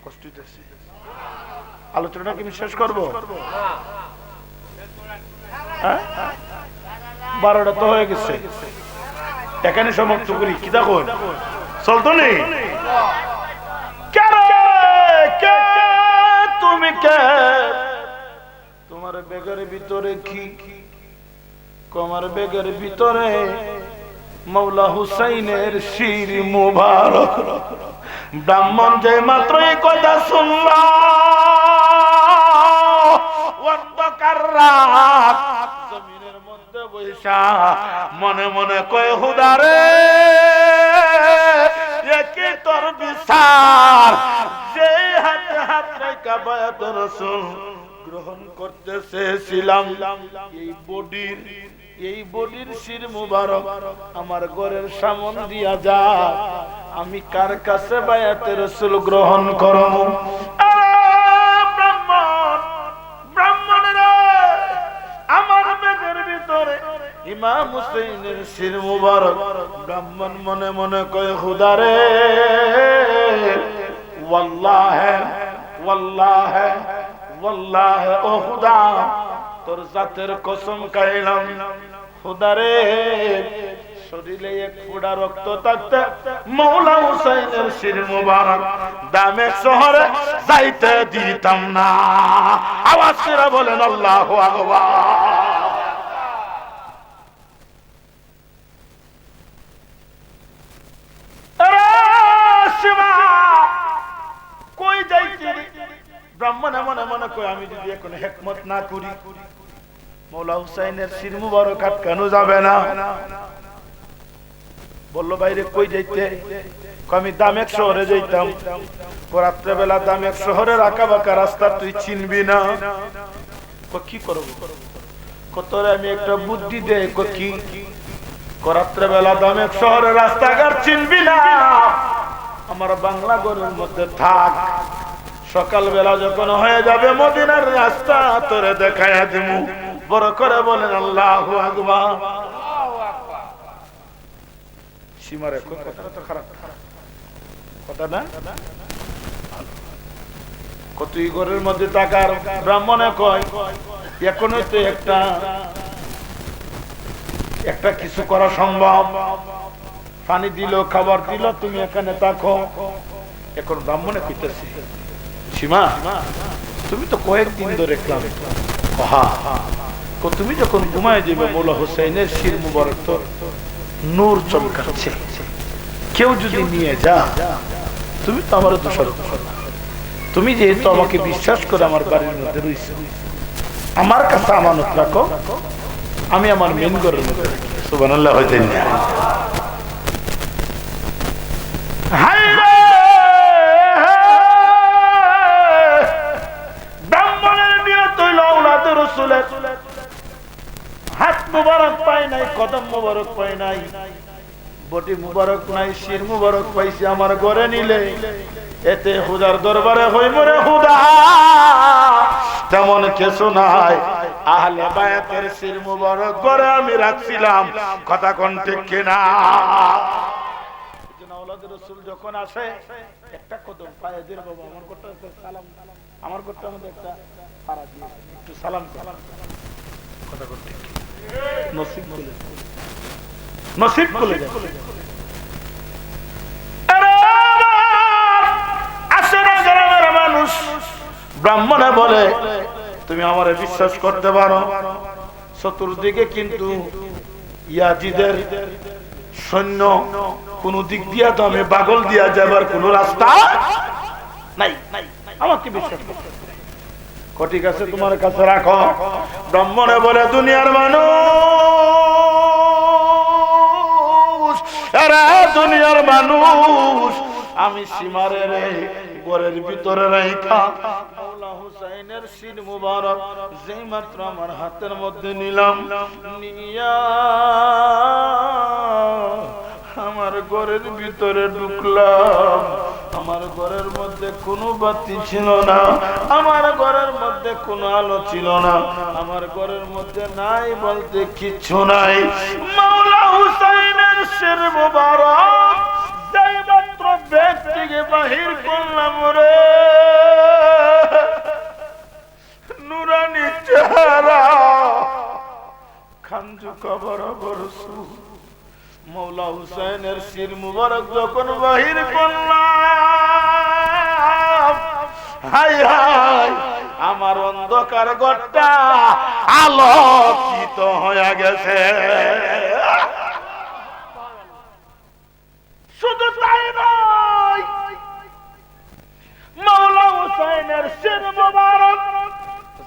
কষ্ট দিতেছে? আলোচনা কি শেষ করবো? 12টা তো হয়ে গেছে, এখানে সমাপ্ত করি। কি দেখো চলতো নেই? তুমি কে? তোমার বেগের ভিতরে কি? তোমার বেগের ভিতরে মৌলা হুসাইনের শির মুবারক। ব্রাহ্মণ যে মাত্র এই কথা শুনল, অন্ধকার রাত, জমিনের মধ্যে বৈশা মনে মনে কয় হুদারে একে তোর বিচার। যে হাতে হাত রেখা বায়াত রাসূল গ্রহণ করতে চেয়েছিলাম, এই বডির শির মুবারক আমার ঘরের সামন দিয়া যা, আমি কার কাছে বায়াতে রাসূল গ্রহণ করব? ব্রাহ্মণেরা আমার বেদের ভিতরে ইমাম হুসাইনের শির মুবারক। ব্রাহ্মণ মনে মনে কয় খুদারে ওয়াল্লাহি ওয়াল্লাহি ওয়াল্লাহি ও খুদা, তোর জাতের কসম খাইলাম খুদারে, শরীরে এক ফোঁটা রক্ত থাকতে মৌলা হুসাইনের শির মুবারক দামের শহরে যাইতে দিতাম না। আওয়াজ করে বলেন আল্লাহু আকবার। কই যাইছি? ব্রাহ্মণ মনে মনে কই আমি যদি এখন হিকমত না করি মৌলা হুসাইনের শির মুবারক আটকানো যাবে না। বললো বাইরে কই যাইতে? আমি দামেক শহরে যাইতাম। রাত্রেবেলা দামেক শহরের আঁকা বাঁকা রাস্তা তুই চিনবি না। কি করবো? তোরে আমি একটা বুদ্ধি দে। কি? রাত্রেবেলা দামেক শহরের রাস্তাঘাট চিনবি না, আমার বাংলা ঘরের মধ্যে থাক। সকালবেলা যখন হয়ে যাবে মদিনার রাস্তা তোরে দেখাইয়া দিমু। বড় করে বলেন আল্লাহু আকবার। সীমারে কথাটা তো খারাপ কথা না? কতই ঘরের মধ্যে টাকার ব্রাহ্মণে কয় এখনো তো একটা কিছু করা সম্ভব। পানি দিল, খাবার দিল, তুমি এখানে থাকো। এখন ব্রাহ্মণে কইতেছে সীমা তুমি তো কয়েকদিন ধরে ক্লান্ত। তুমি যখন ঘুমায় যাবে মৌলা হুসাইনের শির মুবারক তো নূর চমকাচ্ছে, কেউ যদি নিয়ে যা তুমি তো আমার দোষারোপ করো। তুমি যেহেতু আমাকে বিশ্বাস করে আমার বাড়ির মধ্যে রয়েছে, আমার কাছে আমানত রাখো, আমি আমার মেন ঘরের মধ্যে রাখি। সুবহানাল্লাহ হইতেন না? ব্রাহ্মণের নিয়ত হইল আওলাদে রাসূলের। হাত মুবারক পায় নাই, কদম মুবারক পায় নাই, বটি মুবারক নাই, শির মুবারক পাইছে আমার ঘরে নিলে। এতে খুদার দরবারে হই মরে খুদা তেমন কিছু নাই। আহলে বায়াতের শির মুবারক ঘরে আমি রাখছিলাম। কথা কোন ঠিক কিনা? আওলাদে রাসূল যখন আসে একটা কদম পায়ে দিয়ে বাবা আমার ঘরটা সালাম, আমার ঘরটা মধ্যে একটা পাড়া দিয়ে একটু সালাম সালাম। কথা কোন ঠিক? নসিব খুলে নসিব খুলে যায়। মানুষ ব্রাহ্মণে বলে তুমি আমারে বিশ্বাস করতে পারো, চতুর্দিকে কিন্তু ইয়াজিদের সৈন্য, কোন দিক দিয়া তো আমি পাগল দিয়া যাবার কোন রাস্তা নাই, আমাকে বিশ্বাস করতে। ঠিক আছে তোমার কাছে রাখো। ব্রাহ্মণে বলে দুনিয়ার মানুষ, দুনিয়ার মানুষ, আমি সীমারে রে ঘরের ভিতরে রাইখা মৌলা হুসাইনের শির মুবারক যেই মাত্র আমার হাতের মধ্যে নিলাম, নিয়া আমার ঘরের ভিতরে ঢুকলাম। আমার ঘরের মধ্যে কোনো বাতি ছিল না, আমার ঘরের মধ্যে কোনো আলো ছিল না, আমার ঘরের মধ্যে নাই বলতে কিচ্ছু নাই। মৌলা হুসাইনের শির মুবারক যেই মাত্র ব্যাগ থেকে বাহির করলাম রে, হুসাইনের শির মুবারক যখন বাহির করলাম, হায় হায় আমার অন্ধকার ঘরটা আলোকিত হয়ে গেছে। শুধু তাই নয়, মাওলা হুসাইনের শির মুবারক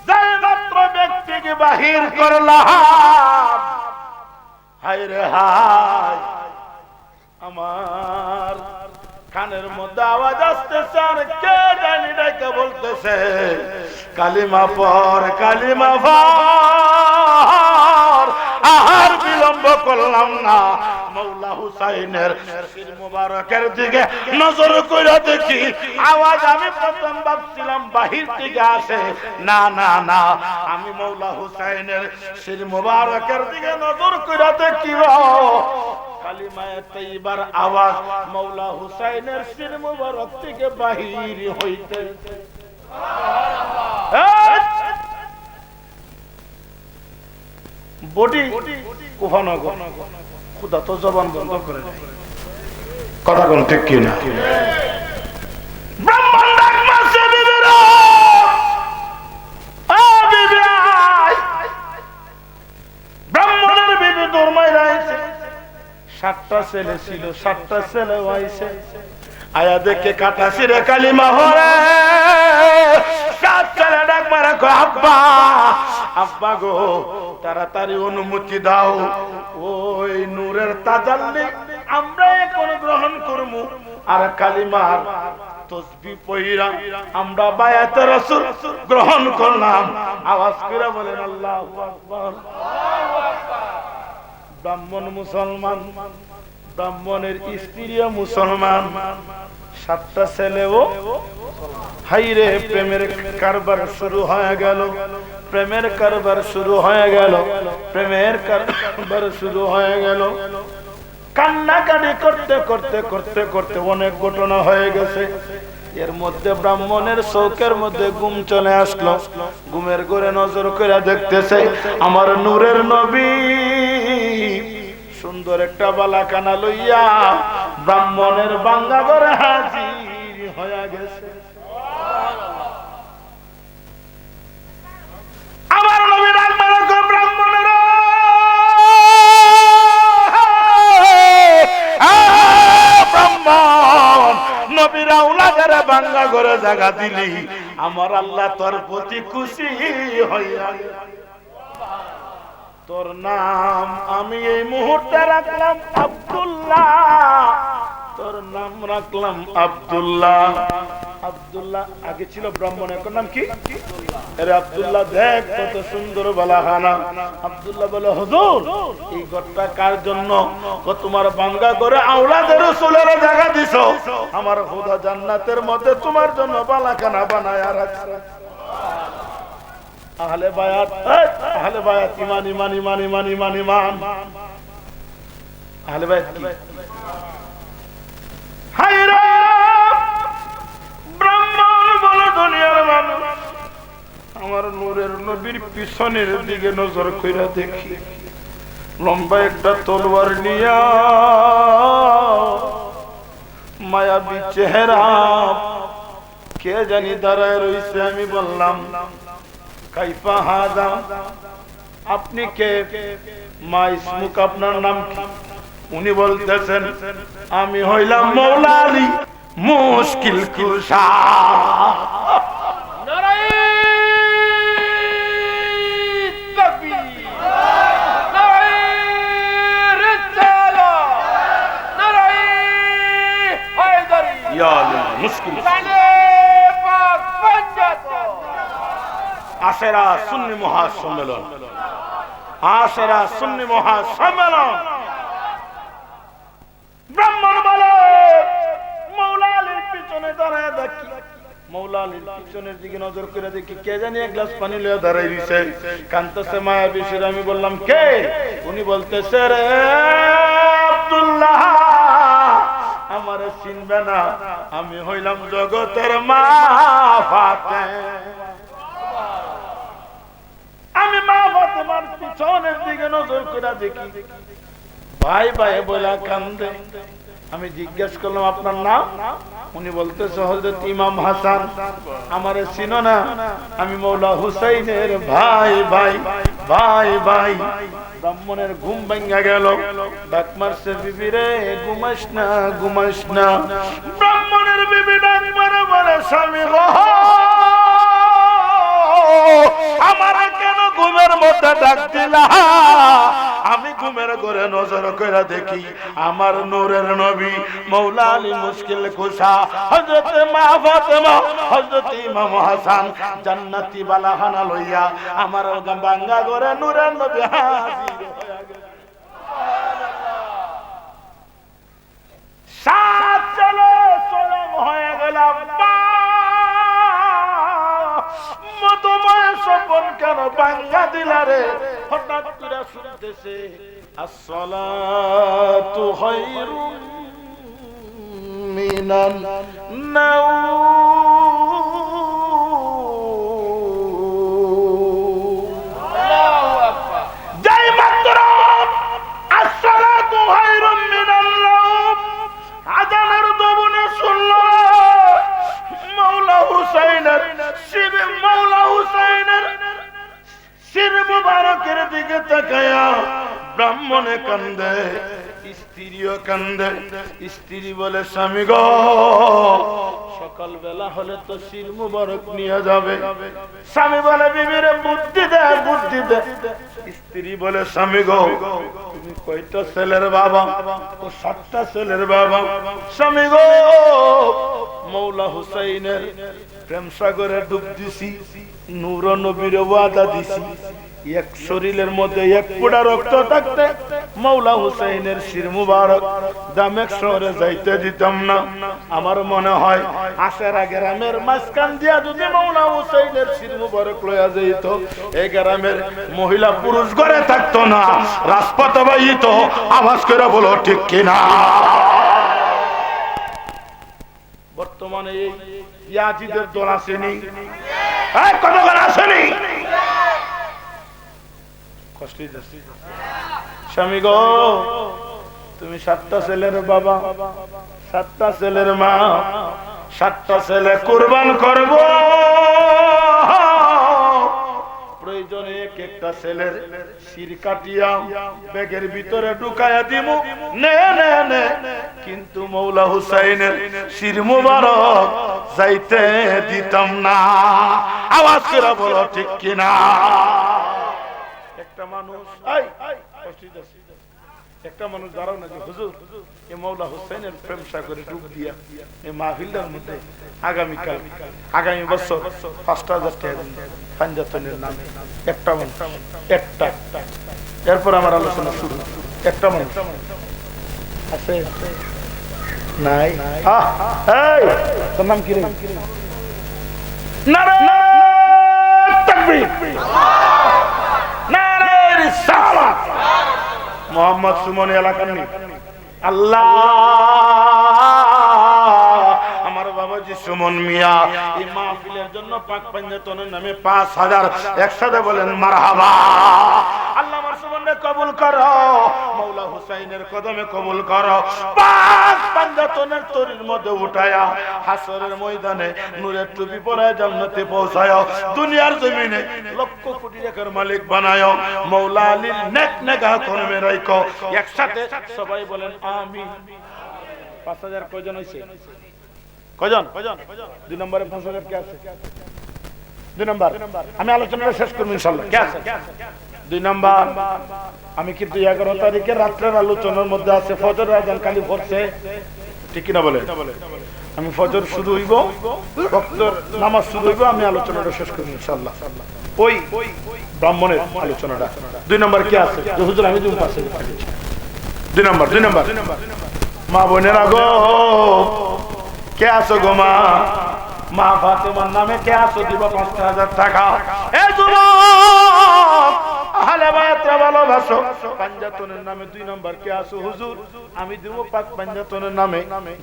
যেই মাত্র ব্যক্তিকে বাহির করলাম, হায় রে হায় আমার কানের মধ্যে আওয়াজ আসতেছে, আর কে জানি ডেকে বলতেছে কালিমা পর কালিমা পর। আর বিলম্ব করলাম না, মাওলা হুসাইনের শির মুবারকের দিকে নজর করে দেখি, আওয়াজ আমি প্রথম ভাবছিলাম বাহির থেকে আসে, না না না, আমি মাওলা হুসাইনের শির মুবারকের দিকে নজর করে দেখি কালিমায়ে তাইয়্যিবার আওয়াজ মাওলা হুসাইনের শির মুবারক থেকে বাহির হইতে। বডি কোহানো গো খোদা তো জবান বন্ধ করে দেয়, কথা কোন ঠিক কি না? ব্রাহ্মণ ডাক মারছে বিবিরা, ও বিবি আয়। ব্রাহ্মণের বিবি দরমাই রাইছে, 7টা ছেলে ছিল, 7টা ছেলে আইছে, আয়া দেখে কাটা শিরে কালিমা হরে। 7 ছেলে ডাক মারা কো আব্বা, আব্বা গো তাড়াতাড়ি অনুমতি দাও, ওই নূরের তাজাল্লি আমরা এখন গ্রহণ করব, আর কালিমার তাসবিহ পয়রা আমরা বায়াতে রাসূল গ্রহণ করলাম। আওয়াজ করে বলেন আল্লাহু আকবার। ব্রাহ্মণ মুসলমান, ব্রাহ্মণের স্ত্রীও মুসলমান, 7টা ছেলেও। হাইরে প্রেমের কারবার শুরু হয়ে গেল, প্রেমের কারবার শুরু হয়ে গেল, প্রেমের কারবার শুরু হয়ে গেল। কান্নাকাটি করতে করতে করতে করতে অনেক ঘটনা হয়ে গেছে। এর মধ্যে ব্রাহ্মণের চোখের মধ্যে ঘুম চলে আসলো, ঘুমের ঘরে নজর করে দেখতেছে আমার নূরের নবী সুন্দর একটা বালাখানা লইয়া ব্রাহ্মণের বাঙ্গা ঘরে হাজির হয়ে গেছে। আমার নবী রাখবার ব্রাহ্মণের ব্রাহ্মণ নবীরা উলাগের বাঙ্গা ঘরে জায়গা দিলি আমার আল্লাহ তোর প্রতি খুশি হইয়া। তোর নাম আমি এই মুহূর্তে রাখলাম আব্দুল্লাহ, তোর নাম রাখলাম আব্দুল্লাহ। আব্দুল্লাহ আগে ছিল ব্রাহ্মণ, এখন নাম কি? আরে আব্দুল্লাহ দেখ কত সুন্দর বালাখানা। আব্দুল্লাহ বলে হুজুর এই ঘরটা কার জন্য? তোমার বাঙ্গা করে আওলাদের রাসূলের জায়গা দিছো, আমার খোদা জান্নাতের মধ্যে তোমার জন্য বালাখানা বানায়া রাখছে। আহলে বায়াত, আহলে বায়াত ইমান ইমান ইমান ইমান ইমান ইমান। আহলে বায়াত কি? হায়রা ব্রাহ্মণ বলে দুনিয়ার মানুষ, আমার নূরের নবীর পিছনের দিকে নজর কইরা দেখি লম্বা একটা তলোয়ার নিয়া মায়াবী চেহারা কে জানি দাঁড়ায় রইছে। আমি বললাম কাইফা হাদা, আপনি কে? মা ইসমুক, আপনার নাম কি? উনি বলতেছেন আমি হইলাম মওলা আলী মুশকিল কুশা। আশেরা সুন্নি মহাসম্মেলন, আশেরা সুন্নি মহাসম্মেলন। ব্রাহ্মণ বলে মওলা আলীর পিছনে দাঁড়ায় দেখি, মওলা আলীর পিছনের দিকে নজর করে দেখি কে জানি এক গ্লাস পানি লইয়া দাঁড়াই দিছে, কাঁদতেছে মায়াবী সুরে। আমি বললাম কে? উনি বলতেছে রে আব্দুল্লাহ আমারে চিনবে না, আমি হইলাম জগতের মা ফাতেমা। আমি মা ফাতেমার পিছনের দিকে নজর করে দেখি ভাই ভাই বলা কান্দে। আমি জিজ্ঞেস করলাম আপনার নাম? উনি বলতেছে হযরত ইমাম হাসান। আমারে চিনো না? আমি মৌলা হুসাইনের ভাই ভাই ভাই ভাই। ব্রাহ্মণের ঘুম ভাঙা গেল, ডাক মারছে, বিবি রে ঘুমাস না ঘুমাস না। ব্রাহ্মণের বিবি ডাক মারে বলে, স্বামী গো আমারে কেন ঘুমের মধ্যে ডাক দিলা? আমি ঘুমের ঘরে নজর করে দেখি আমার নূরের নবী মৌলা আলী মুশকিল কুশা হযরত মা ফাতেমা হযরত ইমাম হাসান জান্নাতি বালাখানা লইয়া আমার বাঙ্গা ঘরে নূরের নবী হাজির হয়ে গেল। সাত চলে চরম হয়ে গেল। মধুময় স্বপন কেন বাঙ্গা দিলা রে? হঠাৎ করে শুনতেছে আসসালাতু খায়রুম মিনান নাওম। আল্লাহু আকবার। যাই মাত্র আসসালাতু খায়রুম মিনান নাওম আযানের দবনে শুনল মৌলা হুসাইনের শির, মৌলা হুসাইনের শির মুবারকের দিকে তাকায়া ব্রাহ্মণে কান্দে, স্ত্রীও কান্দে। স্ত্রী বলে, স্বামী গো সকাল বেলা হলে তো শির মুবারক নিয়ে যাবে। স্বামী বলে, বিবিরে বুদ্ধি দে বুদ্ধি দে। স্ত্রী বলে, স্বামী গো তুমি কয়টা ছেলের বাবা? ও 7টা ছেলের বাবা। স্বামী গো মৌলা হুসাইনের প্রেম সাগরে ডুব দিছি, নূর নবীর ওয়াদা দিছি, এক শরীরের মধ্যে এক ফোঁটা রক্ত থাকতে মৌলা হুসাইনের শির মুবারক দামেক শহরে যাইতে দিতাম না। আমার মনে হয় আশেরা গ্রামের মাঝখান দিয়া যদি মৌলা হুসাইনের শির মুবারক লইয়া যাইত, এই গ্রামের মহিলা পুরুষ ঘরে থাকতো না, রাজপথে বাইত। আওয়াজ করে বলো ঠিক কিনা? বর্তমানে এই ইয়াজিদের দল আসেনি, কতক্ষণ আসেনি? স্বামী গো তুমি 7টা ছেলের বাবা, 7টা ছেলের মা, 7টা ছেলে কুরবান করব। প্রয়োজনে একটা ছেলের শির কাটিয়া ব্যাগের ভিতরে ঢুকায়া দিমু, নে নে নে। কিন্তু মৌলা হুসাইনের শির মুবারক যাইতে দিতাম না। আওয়াজ করে বলো ঠিক কিনা? একটা মানুষ দাঁড়াও না যে হুজুর এই মৌলা হুসাইনের প্রেম সাগরে ডুব দিয়া এই মাহফিলটার মধ্যে আগামী বছর 5,000 টাকা পাঞ্জাতনের নামে একটা মানুষ, একটা। এরপর আমার আলোচনা শুরু। একটা মানুষ আছে নাই? তোর নাম কি রে? নারায়ে তাকবীর, নারায়ে রিসালাত। মোহাম্মদ সুমন এলাকার নেই। আল্লাহ আমার বাবাজি সুমন মিয়া এই মাহফিলের জন্য পাক পাঞ্জাতনের নামে 5,000 একসাথে বলেন মারহাবা। আল্লাহ আমার সুমনকে কবুল করো, মৌলা হুসাইনের কদমে কবুল করো। পাক পাঞ্জাতনের তরির মধ্যে উঠায়া হাসরের ময়দানে নূরের টুপি পরায় জান্নাতে পৌঁছায়, দুনিয়ার জমিনে লক্ষ কোটি টাকার মালিক বানায়। মৌলা আলীর নেক নেগাহ কলমে রাখো। একসাথে সবাই বলেন আমিন। 5,000 কয়জন হইছে? কয়জন? 2 নম্বরে 5,000 কে আছে? 2 নম্বর। আমি আলোচনাটা শেষ করব ইনশাআল্লাহ। কে আছে? 2 নম্বর। আমি কিন্তু 11 তারিখে রাত্রের আলোচনার মধ্যে আছে ফজর আযান কালি পড়ছে, ঠিক কি না বলে? আমি ফজর শুরু হইব, ফজর নামাজ শুরু হইব, আমি আলোচনাটা শেষ করব ইনশাআল্লাহ। ওই ব্রাহ্মণের আলোচনাটা 2 নম্বর কে আছে? হুজুর আমি তুমি পাশে থাকি। 2 নম্বর। মা বোনেরা গো কে আছো গো? মা ফাতেমার নামে কে আছো? দিব 5,000 টাকা। এ যুবক আহলে বায়াতরা ভালোবাসো। পাঞ্জাতনের নামে 2 নম্বর কে আছো হুজুর? আমি দেব পাক পাঞ্জাতনের নামে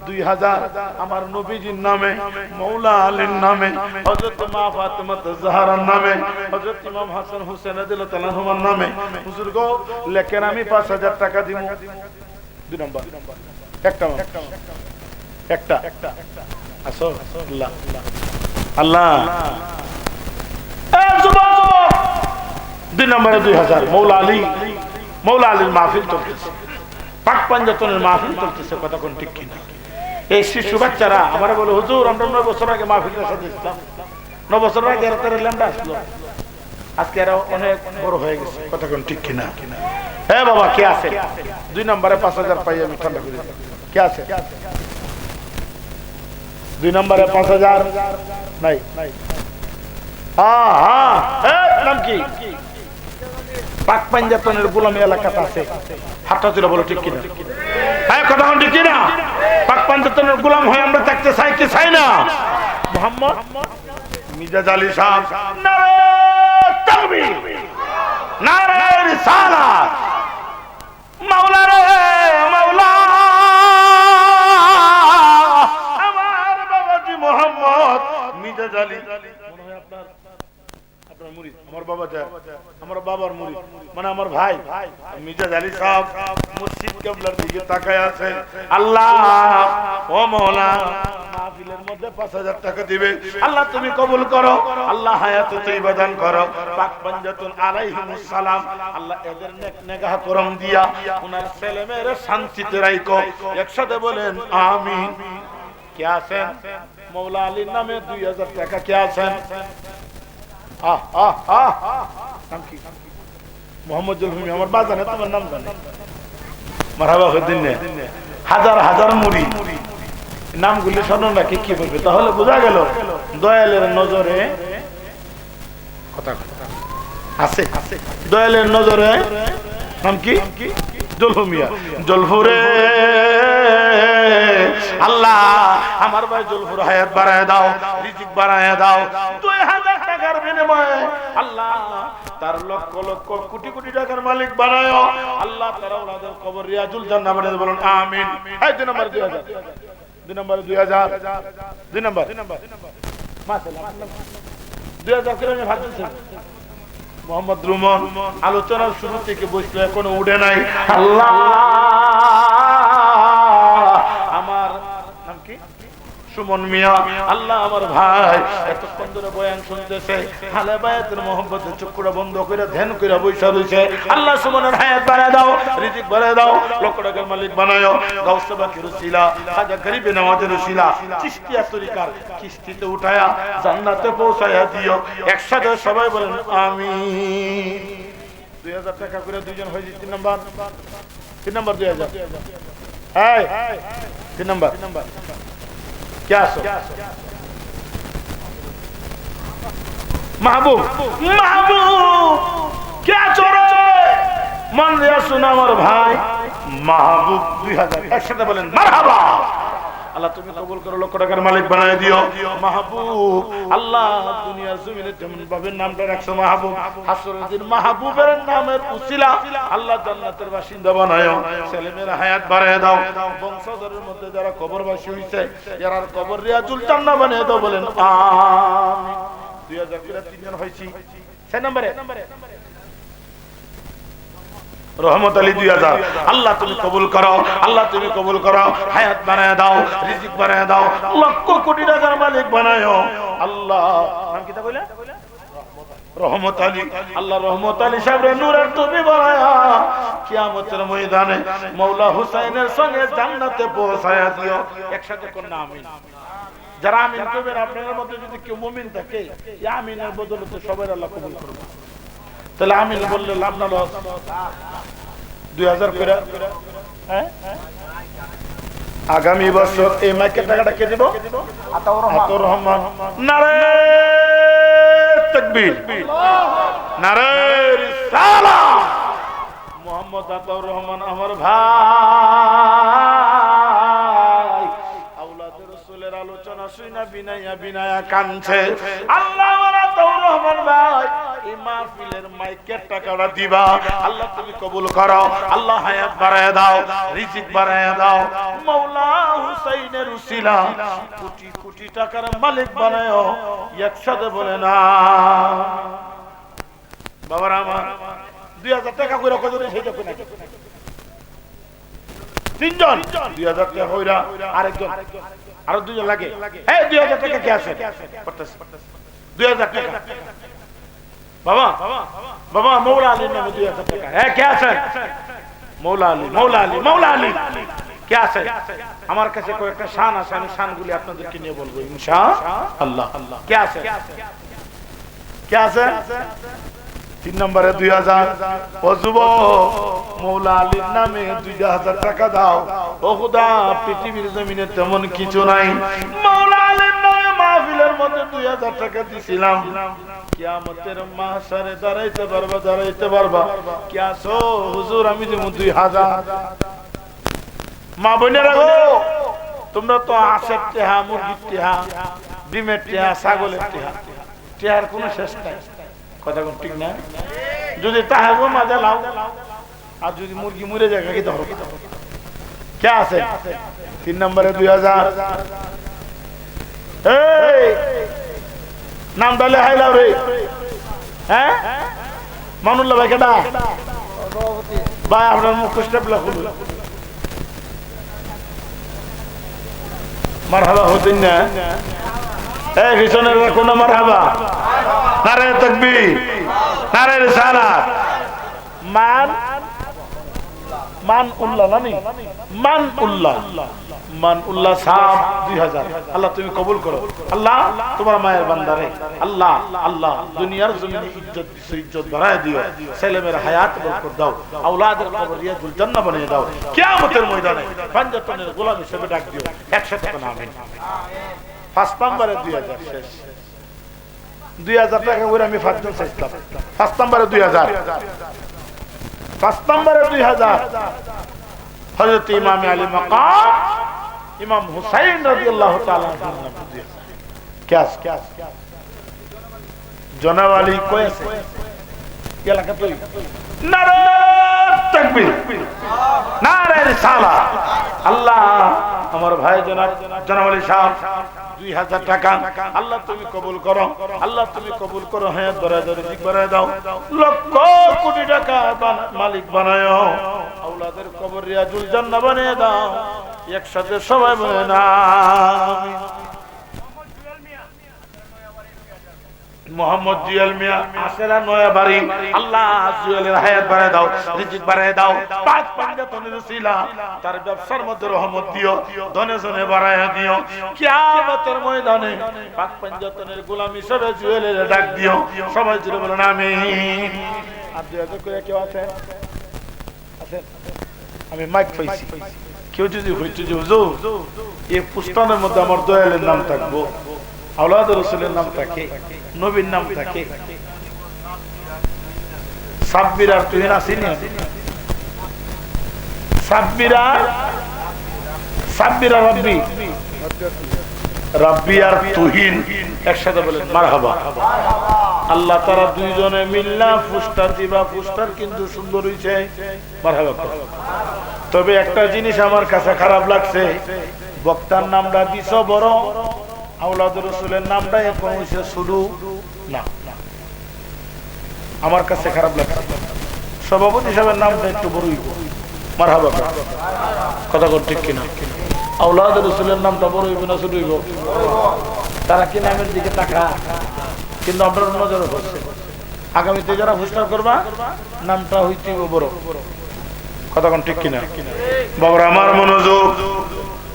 2000 আমার নবীজির নামে, মৌলা আলীর নামে, হযরত মা ফাতেমা জাহরার নামে, হযরত ইমাম হাসান হোসেন রাদিয়াল্লাহু তাআলা আনহুর নামে। হুজুর গো লেখেন আমি 5000 টাকা দিব। 2 নম্বর একটা আসো। আল্লাহ আল্লাহ 2 নম্বরে 2000 মৌলা আলীর মাহফিল চলতেছে, পাক পাঞ্জাতনের মাহফিল চলতেছে। কথা কোন ঠিক কিনা? এই শিশু বাচ্চারা আমার বলে হুজুর আমরা 9 বছর আগে মাহফিলের সাথে ইসলাম, 9 বছর আগে এরা ল্যাম্বা আসলো, আজকে এরা অনেক বড় হয়ে গেছে। কথা কোন ঠিক কিনা? হ্যাঁ বাবা কে আছে? 2 নম্বরে 5000 পাই আমি ঠান্ডা করে দিলাম। কে আছে? 2 নম্বরে 5000 নাই। নাম কি? পাক পাঞ্জাতনের গোলামী এলাকাতে আছে। হাতটা তুলে বলো ঠিক কিনা? হ্যাঁ কথা ঠিক কিনা? পাক পাঞ্জাতনের গোলাম হয়ে আমরা থাকতে চাই কি চাই না? মোহাম্মদ মিজাজ আলী সাহেব নারে তাকবীর, নারে রিসালাত, মাওলা রে মাওলা, আমার বাবাজি মোহাম্মদ মিজাজ আলী। আমার বাবার মুরিদ মানে আমার ভাই মিজাজ আলী সাহেব মুর্শিদ কিবলার দিকে তাকায় আছে। আল্লাহ ও মাওলা মাহফিলের মধ্যে 5000 টাকা দিবে, আল্লাহ তুমি কবুল করো, আল্লাহ হায়াতে তৈয়বা দান করো। পাক পাঞ্জাতুন আলাইহিমুস সালাম, আল্লাহ এদের নেক নেগাহ করম দিয়া উনার ছেলেমেয়েরা শান্তিতে রাখো। একসাথে বলেন আমিন। কে আছেন? মৌলা আলীর নামে 2000 টাকা কে আছেন? নাম কি? মোহাম্মদ জুলফি। আমার বাজানে তোমার নাম জানে মারহাবা হদিন। হাজার হাজার মুড়ি নামগুলি স্মরণ রাখি কি বলবে? তাহলে বোঝা গেল দয়ালের নজরে কথা আছে। দয়ালের নজরে নাম কি? জুলফু মিয়া। জুলফুরে আল্লাহ আমার ভাই জুলফুর হায়াত বাড়ায় দাও, রিজিক বাড়ায় দাও। 2000 টাকার বিনিময়ে আল্লাহ তার লক্ষ লক্ষ কোটি কোটি টাকার মালিক বানায়। আল্লাহ তারা ওনাদের কবর রিয়াজুল জান্নাহ বানায়। বলুন আমিন। এই 2 নম্বর 2000, 2 নম্বর 2000, 2 নম্বর মাশাআল্লাহ 2000 করে আমি ভাগ দিচ্ছি। মোহাম্মদ রুমন আলোচনার শুরু থেকে বসলো এখনো উঠে নাই। আল্লাহ আমার নাম কি? সুমন মিয়া। আল্লাহ আমার ভাই এতক্ষণ ধরে বয়ান শুনতেছে, হালে বায়াতের মোহব্বতে চক্ষুটা বন্ধ করে ধ্যান করে বৈশা রয়েছে। আল্লাহ সুমনের হায়াত বাড়ায় দাও, রিজিক বাড়ায় দাও, লক্ষ টাকার মালিক বানায়। গাউসে বাকির উসিলা, খাজা গরিবে নওয়াজের উসিলা, চিশতিয়া তরিকার কিস্তিতে উঠায়া জান্নাতে পৌঁছায়া দিও। একসাথে সবাই বলেন আমিন। 2000 টাকা করে দুইজন হয়েছে। 3 নম্বর 2000। এই 3 নম্বর क्या सो? महबूब क्या चोरे मन दिया सुना আমার ভাই মাহবুব 2000 একসাথে বলেন মারহাবা। আল্লাহ তুমি কবুল করো, লক্ষ টাকার মালিক বানায় দিও। মাহবুব আল্লাহ দুনিয়ার জমিনে যেমন ভাবে নামটা রাখছো মাহবুব, হাসরের দিন মাহবুবের নামের উসিলা আল্লাহ জান্নাতের বাসিন্দা বানায়ো। ছেলেমেয়েরা হায়াত বাড়ায় দাও। বংশধরের মধ্যে যারা কবরবাসী হইছে এরা কবর রিয়াজুল জান্নাহ বানিয়ে দাও। বলেন আমিন। 2000 করে 3 জন হইছি। 6 নম্বরে রহমত আলী 2000। আল্লাহ তুমি কবুল করো, আল্লাহ তুমি কবুল করো, হায়াত বানায় দাও, রিজিক বানায় দাও, লক্ষ কোটি টাকার মালিক বানায়ো। আল্লাহ নাম কি তা কইলা? রহমত আলী। আল্লাহ রহমত আলী সাহেবের নূরের টুপি বানায়া কিয়ামতের ময়দানে মাওলা হুসাইনের সঙ্গে জান্নাতে পৌঁছায়া দিও। একসাথে কোন না আমিন। যারা আমিন করবেন আপনাদের মধ্যে যদি কেউ মুমিন থাকে এই আমিনের বদলে সবাই আল্লাহ কবুল করবে। তাহলে আমিন বললে লাভ না লস? 2000 করে আগামী বছর এই মাইকের টাকাটা কে দিব? আতাউর রহমান। নারে তাকবীর, নারে রিসালাত। মোহাম্মদ আতাউর রহমান আমার ভাই আওলাদে রাসূলের আলোচনা শুনা বিনায়া বিনায়া কাঁদছে। আল্লাহ আতাউর রহমান ভাই এই মাহফিলের মাইকের টাকাটা দিবা আল্লাহ তুমি কবুল করো আল্লাহ হায়াত বাড়ায় দাও রিজিক বাড়ায় দাও মাওলা হুসাইনের উসিলা কোটি কোটি টাকার মালিক বানায়ো একসাথে বলে না বাবারা আমার 2000 টাকা করে কত দিন সেইটা কোন তিনজন 2000 টাকা হইরা আরেকজন আরো দুজন লাগে এই 2000 টাকা কে আছে 2000 টাকা বাবা বাবা মৌলা আলীর নামে 2000 টাকা হ্যাঁ কে আছে মৌলা আলী মৌলা আলী মৌলা আলী কে আছে আমার কাছে কয়েকটা শান আছে আমি শানগুলি আপনাদেরকে নিয়ে বলবো ইনশাআল্লাহ কে আছে কে আছে 3 নম্বরে 2000 ও যুবক মৌলা আলীর নামে 2000 টাকা দাও ও খোদা পৃথিবীর জমিনে তেমন কিছু নাই মৌলা আলীর নামে মাহফিলের মধ্যে 2000 টাকা দিছিলাম কিয়ামতের মাহশারে দাঁড়াইতে পারবা কি আসো হুজুর আমি দেব 2000 মা বোনেরা গো তোমরা তো আশের টেহা মুরগির টেহা ডিমের টেহা ছাগলের টেহা টেহার কোনো শেষ নাই কথা কোন ঠিক না যদি তাহাগো মাজা লাও আর যদি মুরগি মরে যায় কি ধরো কে আছে 3 নম্বরে 2000 এই নাম ডালে হাইলাও রে হ্যাঁ মানুল্লাহ ভাই কেডা ভাই আপনার মুখ স্টেপলা খুলুন মারহাবা হতেন না এই পিছনের কোন মারহাবা নারে তাকবীর নারে রিসালাত মান উল্লাহ নানি মান উল্লাহ সাহেব 2000 আল্লাহ তুমি কবুল করো আল্লাহ তোমার মায়ের বান্দারে আল্লাহ আল্লাহ দুনিয়ার জমিনে ইজ্জত বাড়ায় দিও ছেলেমেয়ের হায়াত বরকত দাও আওলাদের কবর রিয়াজুল জান্নাহ বানিয়ে দাও কিয়ামতের ময়দানে পাঞ্জাতনের গোলাম হিসেবে ডাক দিও একসাথে কোন আমিন 5 নম্বরে 2000 শেষ 2000 টাকা করে আমি ফাজল চাইতাম 5 নম্বরে 2000 5 নম্বরে 2000 হযরত ইমাম আলী মাকাম ইমাম হুসাইন রাদিয়াল্লাহু তাআলা क्या জনাব আলী কই আছে কি এলাকা তুই নারে তাকবীর নারে রিসালাত আল্লাহ আমার ভাই জনাব আলী সাহেব 2000 টাকা আল্লাহ তুমি কবুল করো আল্লাহ তুমি কবুল করো হ্যাঁ দরজা রিজিক বাড়ায় দাও লক্ষ কোটি টাকা মালিক বানায়ো আওলাদের কবর রিয়াজুল জান্নাহ বানিয়ে দাও একসাথে সবাই বলে না আমিন মোহাম্মদ জুয়েল মিয়া আসেরা নয়া বাড়ি আল্লাহ জুয়েলের হায়াত বাড়ায় দাও রিজিক বাড়ায় দাও পাঁচ পাঞ্জাতনের উসিলা তার ব্যবসার মধ্যে রহমত দিও ধনে ধনে বাড়ায় দিও কিয়ামতের ময়দানে পাঁচ পাঞ্জাতনের গোলাম হিসেবে জুয়েলের ডাক দিও সবাই জুড়ে বলেন আমিন আর 2000 করে কেউ আছে আমি মাইক পাইছি কেউ যদি হইতো যে হুজুর এই পুস্তানের মধ্যে আমার দয়ালের নাম থাকবো আওলাদ রাসূলের নাম থাকে নবীর নাম থাকে সাব্বির আর তুহিন আসেনি সাব্বির আর রাব্বি আর তুহিন একসাথে বলেন মারহাবা আল্লাহ তারা দুইজনে মিল্লা পুস্টার দিবা পুস্টার কিন্তু সুন্দর হইছে মারহাবা তবে একটা জিনিস আমার কাছে খারাপ লাগছে বক্তার নামটা দিছ বড় আওলাদ রাসূলের নামটা এখন হইছে শুরু না আমার কাছে খারাপ লাগছে সভাপতি সাহেবের নামটা একটু বড়ই মারহাবা কথা কর ঠিক কিনা আওলাদ রাসূলের নামটা বড় হইব না শুরু হইব তারা কি নামের দিকে তাকা কিন্তু আপনার নজরে পড়ছে আগামীতে যারা পুস্টার করবা নামটা হইতে বড় কথা কোন ঠিক কিনা বাবা আমার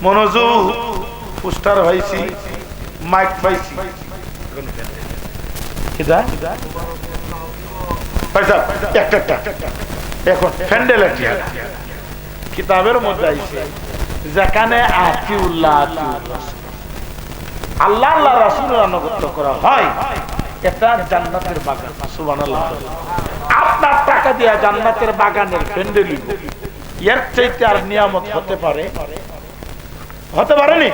মনোযোগ পুস্টার হইছি মাইক পাইছি কিদা পয়সা একটা এখন ফ্যান্ডেল কিতাবের মধ্যে আইছে যেখানে আতিউল্লাহ আল্লাহ আল্লাহ রাসূলের আনুগত্য করা হয় এটা জান্নাতের বাগান সুবহানাল্লাহ আপনার টাকা দিয়া জান্নাতের বাগানের ফ্যান্ডেল এর চাইতে আর নিয়ামত হতে পারেনি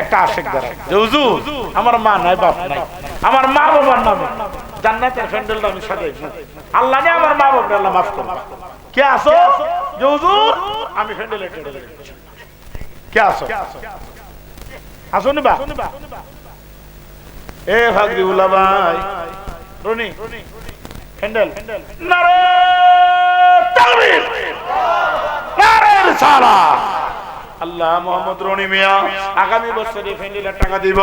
একটা আশিক দ্বারা হুজুর আমার মা নাই বাপ নাই আমার মা বাবার নামে জান্নাতের প্যান্ডেলটা আমি সাজাই আল্লাহ নে আমার মা বাবা আল্লাহ মাফ করো কে আসো যে হুজুর আমি প্যান্ডেলে কে আসো আসো নিবা এ ফাকরিউল্লাহ ভাই রনি প্যান্ডেল নারে তাকবীর নারে রিসালাত আল্লাহ মোহাম্মদ রনি মিয়া আগামী বছরে প্যান্ডেলের টাকা দিব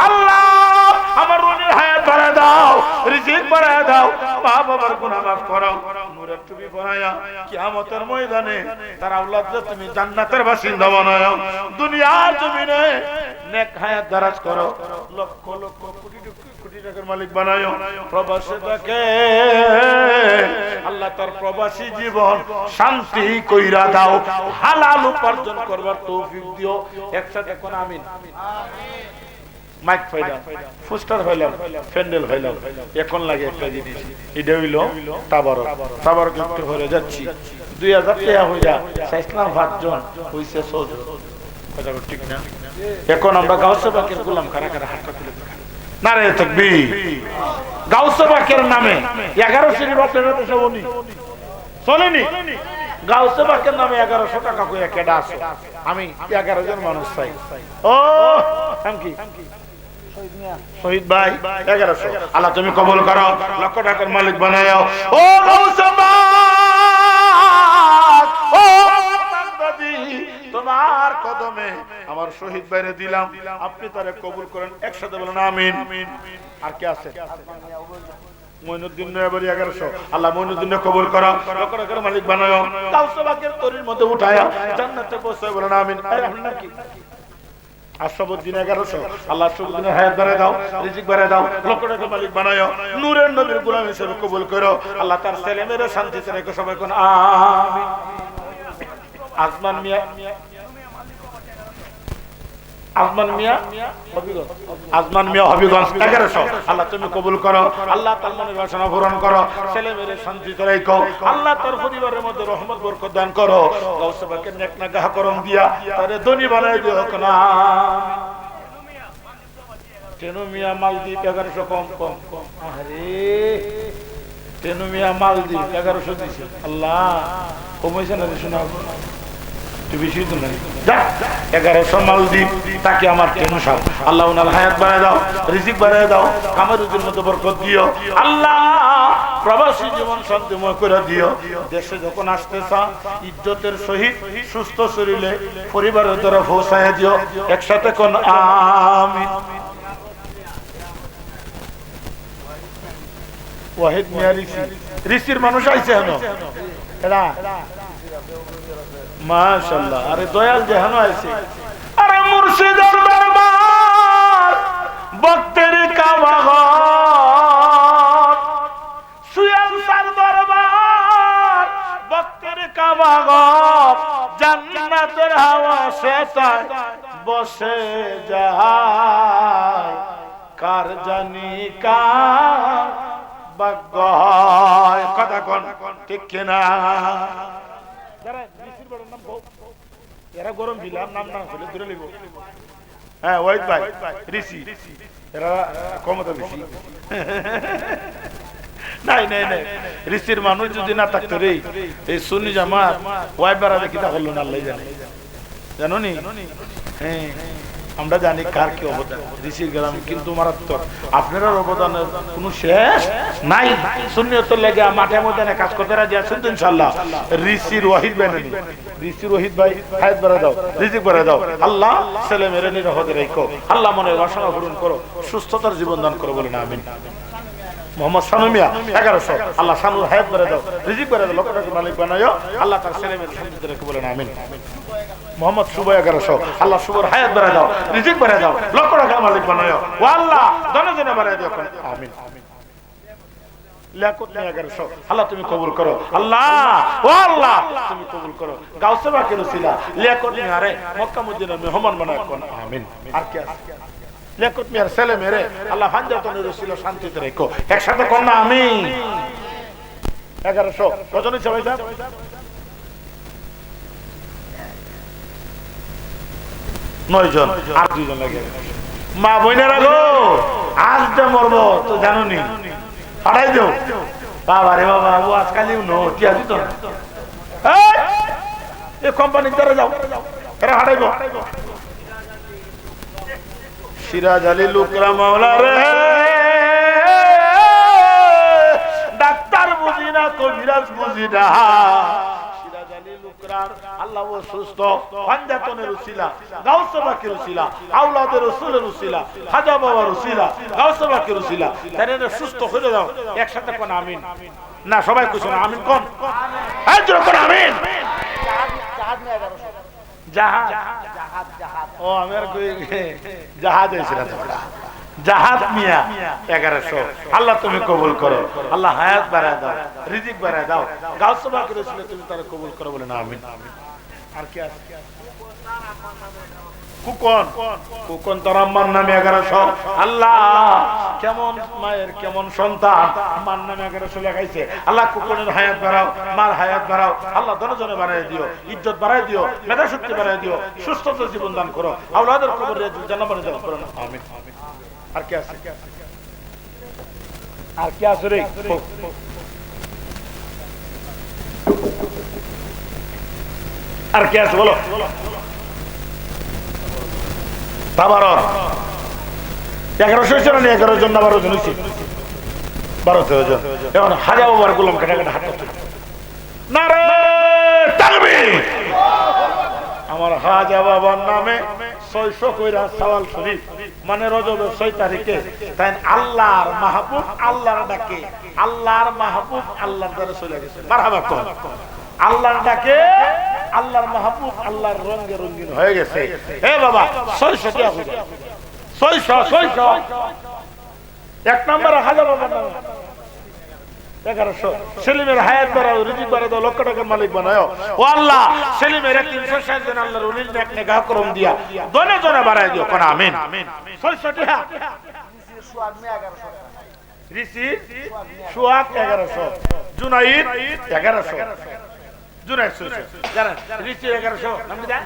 আল্লাহ আমার রনির হায়াত বাড়ায় দাও রিজিক বাড়ায় দাও মা বাবার গুনাহ মাফ করো নূরের টুপি পরায়া কিয়ামতের ময়দানে তার আওলাদকে তুমি জান্নাতের বাসিন্দা বানাও দুনিয়ার জমিনে নেক হায়াত দারাজ করো লক্ষ লক্ষ কোটি কোটি টাকার মালিক বানাও প্রবাসে থাকে আল্লাহ তার প্রবাসী জীবন শান্তি কইরা দাও হালাল উপার্জন করবার তৌফিক দিও একসাথে কোন আমিন মাইক ফাইলাম পোস্টার ফাইলাম প্যান্ডেল ফাইলাম এখন লাগে একটা জিনিস এটা হইল তাবারক একটু হয়ে যাচ্ছি 2000 টাকা হইয়া ইসলাম 5 জন হইছে 100 জন কথা ঠিক না এখন আমরা গাউসে বাকের গোলাম কারা কারা হাতটা তুলে নারে তাকবীর গাউসে বাকের নামে 11 শ্রেণীর আপনারা তো সবনি চলেনি গাউসে বাকের নামে 1100 টাকা কইয়া কেডা আছে আমি 11 জন মানুষ চাই ও নাম কি শহীদ ভাই 1100 আল্লাহ তুমি কবুল করো লক্ষ টাকার মালিক বানাও ও গাউসে বাক ও বাগদাদি তোমার কদমে আমার শহীদ ভাইরে দিলাম আপনি তারে কবুল করেন একসাথে বলেন আমিন আর কি আছে মইনুদ্দিন নয়াবাড়ি 1100 আল্লাহ মইনুদ্দিনকে কবুল করো লক্ষ টাকার মালিক বানাও গাউসে বাকের তরির মধ্যে উঠায়া জান্নাতে পৌঁছায় বলেন আমিন আপনার কি আশরাফুদ্দিন 1100 আল্লাহ আশরাফুদ্দিনের হায়াত বাড়ায় দাও রিজিক বাড়ায় দাও লক্ষ টাকার মালিক বানাও নূরের নবীর গোলাম হিসেবে কবুল করো আল্লাহ তার ছেলে মেয়েদের শান্তিতে রেখো সবাই কোন আমিন আজমান মিয়া হবিগঞ্জ 1100 আল্লাহ তুমি কবুল করো আল্লাহ তার মনের বাসনা পূরণ করো ছেলে মেয়েদের শান্তিতে রেখো আল্লাহ তার পরিবারের মধ্যে রহমত বরকত দান করো গাউসে বাকের নেক নাগাহ করম দিয়া তারে ধনী বানাই দিও না টেনু মিয়া মালদ্বীপ 1100 কম আরে টেনু মিয়া মালদ্বীপ 1100 দিছে আল্লাহ কমাইছে না শোনা বেশি তো নাই যা 1100 মালদ্বীপ তাকে আমার টেনু সাহেব আল্লাহ ওনার হায়াত বাড়ায় দাও রিজিক বাড়ায় দাও কামের রুজির মধ্যে বরকত দিও আল্লাহ প্রবাসী জীবন শান্তিময় করে দিও দেশে যখন আসতেছা ইজ্জতের সহিত সুস্থ শরীরে পরিবারের দ্বারা পৌঁছায় দিও একসাথে কোন আমিন ওয়াহিদ মিয়া ঋষির মানুষ আইছে হেন এরা মাশাআল্লাহ আরে দয়াল জাহানো আইছে আরে মুর্শিদের দরবার ভক্তের কাবাগর সুয়াল সার দরবার ভক্তের কাবাগর জান্নাতের হাওয়া সেতায় বসে যায় কার জানি কার ভাগ্য হয় কথা কোন ঠিক কিনা এরা গরম বিলাম নাম না হলে দূরে লিব হ্যাঁ ওয়াহিদ ভাই ঋষি এরা ক্ষমতা বেশি নাই নাই নাই ঋষির মানুষ যদি না থাকতো রে এই সুন্নি জামাত ওয়াই বাড়াবে কিতা করলো না আল্লাহ জানে জানো নি হ্যাঁ আমরা জানি কার কি অবদান ঋষির গ্রামে কিন্তু মারাত্মক আপনার অবদানের কোনো শেষ নাই সুন্নিয়তের লেগে মাঠে ময়দানে কাজ করতে রাজি আছেন তো ইনশাআল্লাহ ঋষির ওয়াহিদ ভাই নেই ঋষির ওয়াহিদ ভাই হায়াত বাড়ায় দাও রিজিক বাড়ায় দাও আল্লাহ ছেলে মেরে নিরাপদে রাখো আল্লাহ মনের বাসনা পূরণ করো সুস্থতার জীবন দান করো বলেন আমিন মোহাম্মদ সানুমিয়া 1100 আল্লাহ সানুর হায়াত বাড়ায় দাও রিজিক বাড়ায় দাও লক্ষ টাকার মালিক বানায়ো আল্লাহ তার ছেলে মেরে শান্তিতে রাখো বলেন আমিন মোহাম্মদ সুবাই 1100 আল্লাহ সুবর হায়াত বাড়ায় দাও রিজিক বাড়ায় দাও লক্ষ টাকার মালিক বানায়ো ও আল্লাহ জনে জনে বাড়ায় দাও আমিন লিয়াকত নিয়ে 1100 আল্লাহ তুমি কবুল করো আল্লাহ ও আল্লাহ তুমি কবুল করো গাউসে বাকের উসিলা লিয়াকত নিয়ে আরে মক্কা মদিনার মেহমান বানায় কোন আমিন আর কি আছে লিয়াকত মিয়ার ছেলে মেরে আল্লাহ ফানজাতনের উসিলা শান্তিতে রেখো একসাথে কোন না আমিন 1100 কত নিছে ভাই সাহেব 9 জন আর 2 জন লাগে মা বইনেরা গো আজ যে মরবো তো জানো নি পাঠাই দেও বাবা রে বাবা ও আজকালিও নো টিয়া দিত না এই কোম্পানির দ্বারা যাও এরা হাঁটাইব সিরাজ আলী লুকরা মাওলা রে ডাক্তার বুঝি না কবিরাজ বুঝি না সিরাজ আলী লুকরার আল্লাহ ও সুস্থ পাঞ্জাতনের উসিলা গাউস পাকের উসিলা আওলাদের রাসূলের উসিলা খাজা বাবার উসিলা গাউস পাকের উসিলা তারে সুস্থ হয়ে যাও একসাথে কোন আমিন না সবাই কইছো না আমিন কোন এই জোরে কোন আমিন জাহাজ ও আমার কই জাহাজ হইছে না তোমরা জাহাজ মিয়া 1100 আল্লাহ তুমি কবুল করো আল্লাহ হায়াত বাড়ায় দাও রিজিক বাড়ায় দাও গাউস পাকের উসিলা তুমি তারে কবুল করো বলে না আমিন আর কি আছে কুকন তার আম্মার নামে 1100 আল্লাহ কেমন মায়ের কেমন সন্তান আম্মার নামে 1100 লেখাইছে আল্লাহ কুকনের হায়াত বাড়াও মার হায়াত বাড়াও আল্লাহ দনজনে বাড়ায় দিও ইজ্জত বাড়ায় দিও মেধা শক্তি বাড়ায় দিও সুস্থতা জীবন দান করো আওলাদের কবরে জান্নাত বানিয়ে দাও করো আমিন আর কি আছে আর কি আছে রে আর কি আছে বলো তাবারর 1100 জন না 11 জন না 12 জন হইছে 12 জন এখন হাজার ওভার গোলাম কাটা কাটা হাত তুলে নারে তাকবীর আমার হাজা বাবার নামে 600 কইরা সওয়াল শরীফ মানে রজবের 6 তারিখে তাই আল্লাহর মাহবুব আল্লাহর ডাকে আল্লাহর মাহবুব আল্লাহর দ্বারা চলে গেছে মারহাবা কোন আল্লাহর ডাকে আল্লাহর মাহবুব আল্লাহর রঙে রঙিন হয়ে গেছে এ বাবা 600 টাকা হয়ে যায় 600 এক নম্বর হাজার বাবার নামে 1100 সেলিমের হায়াত বাড়াও রিজিক বাড়াও দাও লক্ষ টাকার মালিক বানাও ও আল্লাহ সেলিমের 360 জন আল্লাহর ওলির নেক নেগাহ করম দিয়া দনে জনে বাড়ায় দিও কোন আমিন 600 টাকা সুয়াগ মে 1100 রিসি সুয়াগ 1100 জুনাইদ 1100 জুনাইদ জানেন রিসি 1100 নাম দেন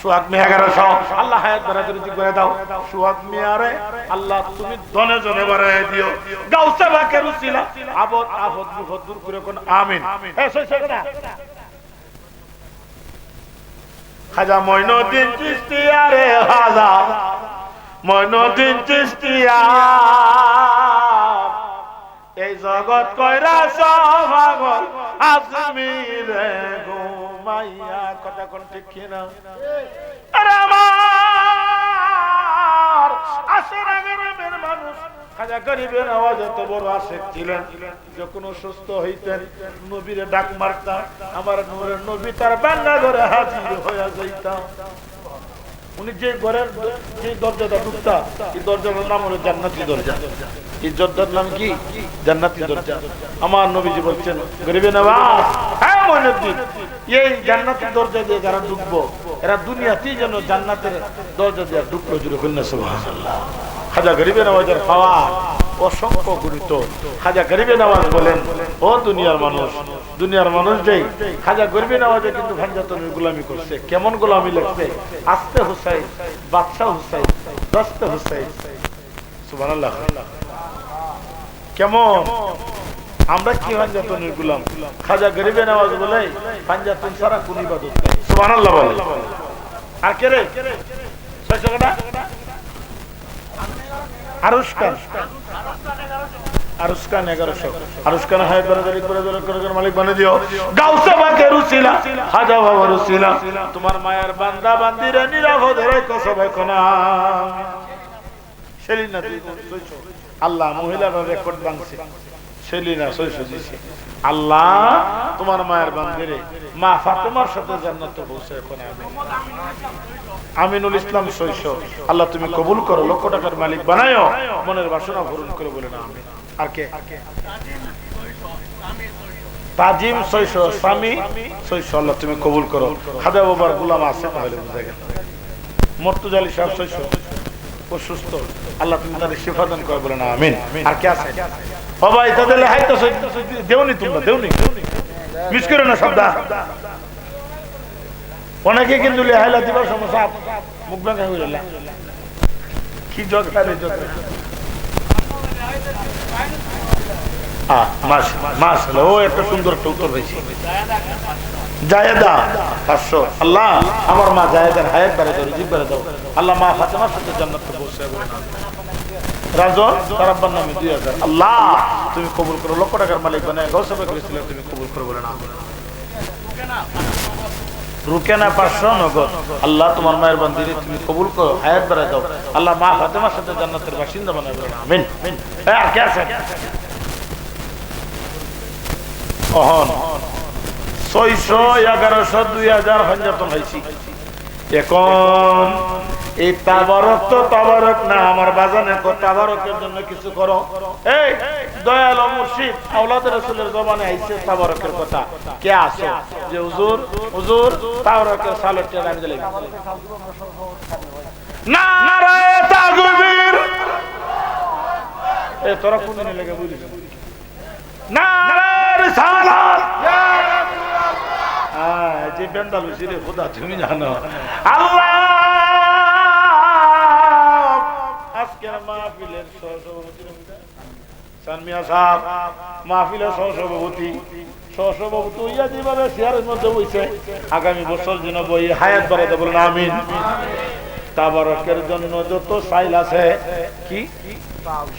সুয়াগ মে 1100 আল্লাহ হায়াত বাড়ায় রিজিক বাড়ায় দাও সুয়াগ মে আরে আল্লাহ তুমি দনে জনে বাড়ায় দিও গাউসে বাকের উসিলা আবদ আফত বিপদ দূর করে কোন আমিন এই 600 টাকা খাজা মঈনুদ্দিন চিশতিয়া রে খাজা মঈনুদ্দিন চিশতিয়া এই জগৎ কইরা সভাগল আজমিরে ঘুমাইয়া কথা কোন ঠিক কিনা আরে আমার আসের আগের মানুষ খাজা গরিবের আওয়াজ এত বড় আশেক ছিলেন যখন সুস্থ হইতেন নবীরে ডাক মারতাম আমার নূরের নবী তার বান্না ঘরে হাজির হয়ে যাইতাম উনি যে ঘরের যে দরজাটা ঢুকতা এই দরজার নাম হলো জান্নাতি দরজা এই দরজার নাম কি জান্নাতি দরজা আমার নবীজি বলছেন গরিবে নওয়াজ হ্যাঁ মঈনুদ্দিন এই জান্নাতি দরজা দিয়ে যারা ঢুকবো এরা দুনিয়াতেই যেন জান্নাতের দরজা দিয়ে ঢুকলো জুড়ে বললেন সুবহানাল্লাহ খাজা গরিবে নওয়াজের পাওয়া অসংখ্য গুরুত্ব খাজা গরিবে নওয়াজ বলেন ও দুনিয়ার মানুষ যেই খাজা গরিবে নওয়াজে কিন্তু ভাঞ্জাতনের গোলামি করছে কেমন গোলামি লাগছে আস্তে হুসাইন বাদশাহ হুসাইন দস্তে হুসাইন সুবহানাল্লাহ কেমন আমরা কি ভাঞ্জাতনের গোলাম খাজা গরিবে নওয়াজ বলে ভাঞ্জাতন ছাড়া কোন ইবাদত নাই সুবহানাল্লাহ বলে আর কে রে 600 টাকা আরুশকান 1100 আরুশকান হায়াত বাড়াদারি করে মালিক বানিয়ে দিও গাউসে বাকের উসিলা খাজা বাবার উসিলা তোমার মায়ের বান্দা বান্দিরা নিরাপদে রেখো সবাই কোনা সেলিনা 600 আল্লাহ মহিলারা রেকর্ড ভাঙছে সেলিনা 600 দিছে আল্লাহ তোমার মায়ের বান্দিরে মা ফাতেমার সাথে জান্নাতে পৌঁছায় কোনা আমিনুল ইসলাম 600 আল্লাহ তুমি কবুল করো লক্ষ টাকার মালিক বানায়ো মনের বাসনা পূরণ করে বলে না আমিন আর কে তাজিম 600 স্বামী 600 আল্লাহ তুমি কবুল করো খাজা বাবার গোলাম আছে তাহলে বুঝা গেল মুর্তজা আলী সাহেব 600 অসুস্থ আল্লাহ তুমি তাদের শিফা দান করে বলে না আমিন আর কে আছে ও ভাই তাদের হাইতো দেওনি তোমরা দেওনি মিস করো না শব্দ অনেকে কিন্তু লেহাইলা দিবার সমস্যা মুখ ভাঙা হয়ে গেল কি জগ খাবে জগ মাশাআল্লাহ, ও একটা সুন্দর একটা উত্তর হয়েছে। জায়েদা 500। আল্লাহ আমার মা জায়েদার হায়াত বাড়ায় দাও, রিজিক বাড়ায় দাও। আল্লাহ মা ফাতেমার সাথে জান্নাতে পৌঁছায় বলেন আমিন। রাজন তার আব্বার নামে 2000। আল্লাহ তুমি কবুল করো, লক্ষ টাকার মালিক বানায় গাউস পাক করেছিলেন, তুমি কবুল করো বলেন আমিন। রুকেনা 500 নগদ। আল্লাহ তোমার মায়ের বান্দিরে তুমি কবুল করো, হায়াত বাড়ায় দাও। আল্লাহ মা ফাতেমার সাথে জান্নাতের বাসিন্দা বানায় বলেন আমিন। আর কে আছে? অহন 600, 1100, 2000 হঞ্জাতন হয়েছি। এখন এই তাবারক তো তাবারক না, আমার বাজানে তাবারকের জন্য কিছু করো। এই দয়াল মুর্শিদ আওলাদ রাসূলের জবানে আইছে তাবারকের কথা। কে আসো যে হুজুর হুজুর তাবারকের সালাত আমি দিলাম। নারে তাকবীর। এ তোরা কোন দিনে লাগে বুঝিস? নারে রিসালাত। যে বেন্ডাল হইছে রে খোদা তুমি জানো। আল্লাহ আজকের মাহফিলের সহসভাপতি সানমিয়া সাহেব, মাহফিলের সহসভাপতি হইয়া যেভাবে চেয়ারের মধ্যে বইছে, আগামী বছর যেন বই হায়াত বাড়াতে বলেন আমিন। তাবারকের জন্য যত সাইল আছে কি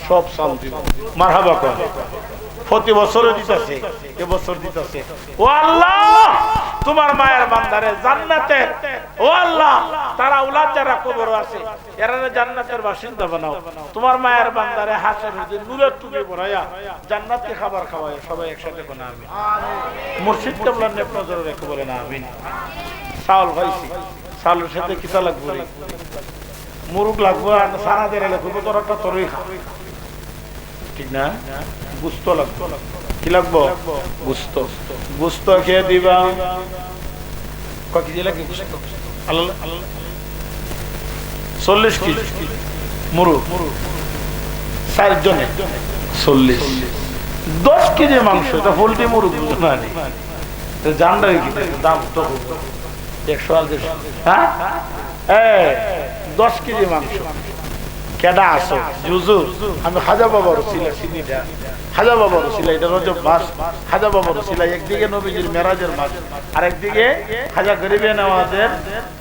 সব সাল দিব মারহাবা কর। প্রতি বছরে দিতেছে, এবছর দিতেছে। ও আল্লাহ তোমার মায়ের বান্দারে জান্নাতে, ও আল্লাহ তারা আওলাদ যারা কবর আছে এরা জান্নাতের বাসিন্দা বানাও। তোমার মায়ের বান্দারে হাসের হুজুর নূরের টুপি পরাইয়া জান্নাতি খাবার খাওয়ায় সবাই একসাথে কোন আমিন। মুর্শিদ কেবলার নেক নজরে রেখে বলেন আমিন। চাউল খাইছি, চাউলের সাথে কিতা লাগবে রে? মুরগ লাগবো, আর সারা দেড়ে লাগবো, তোর একটা তরই খা, ঠিক না? গুস্ত লাগবো। কি লাগবো? গুস্ত। গুস্ত খেয়ে দিবা। কেজি লাগে? 40 কেজি মুরগ, 4 জনে 40। 10 কেজি মাংস, এটা পোল্ট্রি মুরগ না জানডা দাম তো 100 আর 150। হ্যাঁ 10 কেজি মাংস। কেডা আসো হুজুর? আমি খাজা বাবার ছিলা চিনিটা, খাজা বাবার ছিলা, এটা রজব মাস, খাজা বাবার ছিলা। একদিকে নবীজির মেরাজের মাস, আর একদিকে খাজা গরিবে নওয়াজের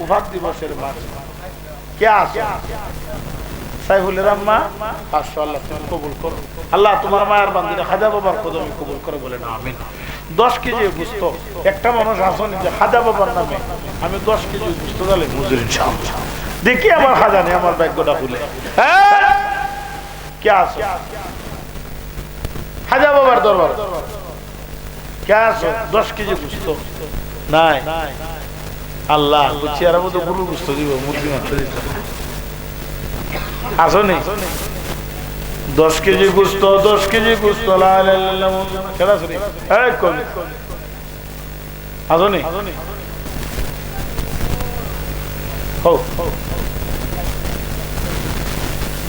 উফাত দিবসের মাস। কে আসো? সাইফুলের আম্মা 500। আল্লাহ তুমি কবুল করো। আল্লাহ তোমার মায়ের বান্দিরা খাজা বাবার কদমে কবুল করে বলেন আমিন। 10 কেজি গুস্ত। একটা মানুষ আসেন যে খাজা বাবার নামে আমি 10 কেজি গুস্ত দিলে হুজুর ইনশাআল্লাহ দেখি আমার খাজা নেই, আমার ভাগ্যটা খুলে। কে আসো? খাজা বাবার দরবার কে আসো? 10 কেজি গুস্ত নাই। আল্লাহ বুঝছি আর মতো গরুর গুস্ত দিব, মুরগি মাংস দিব। আসো নেই 10 কেজি গুস্ত, 10 কেজি গুস্ত। আসো নেই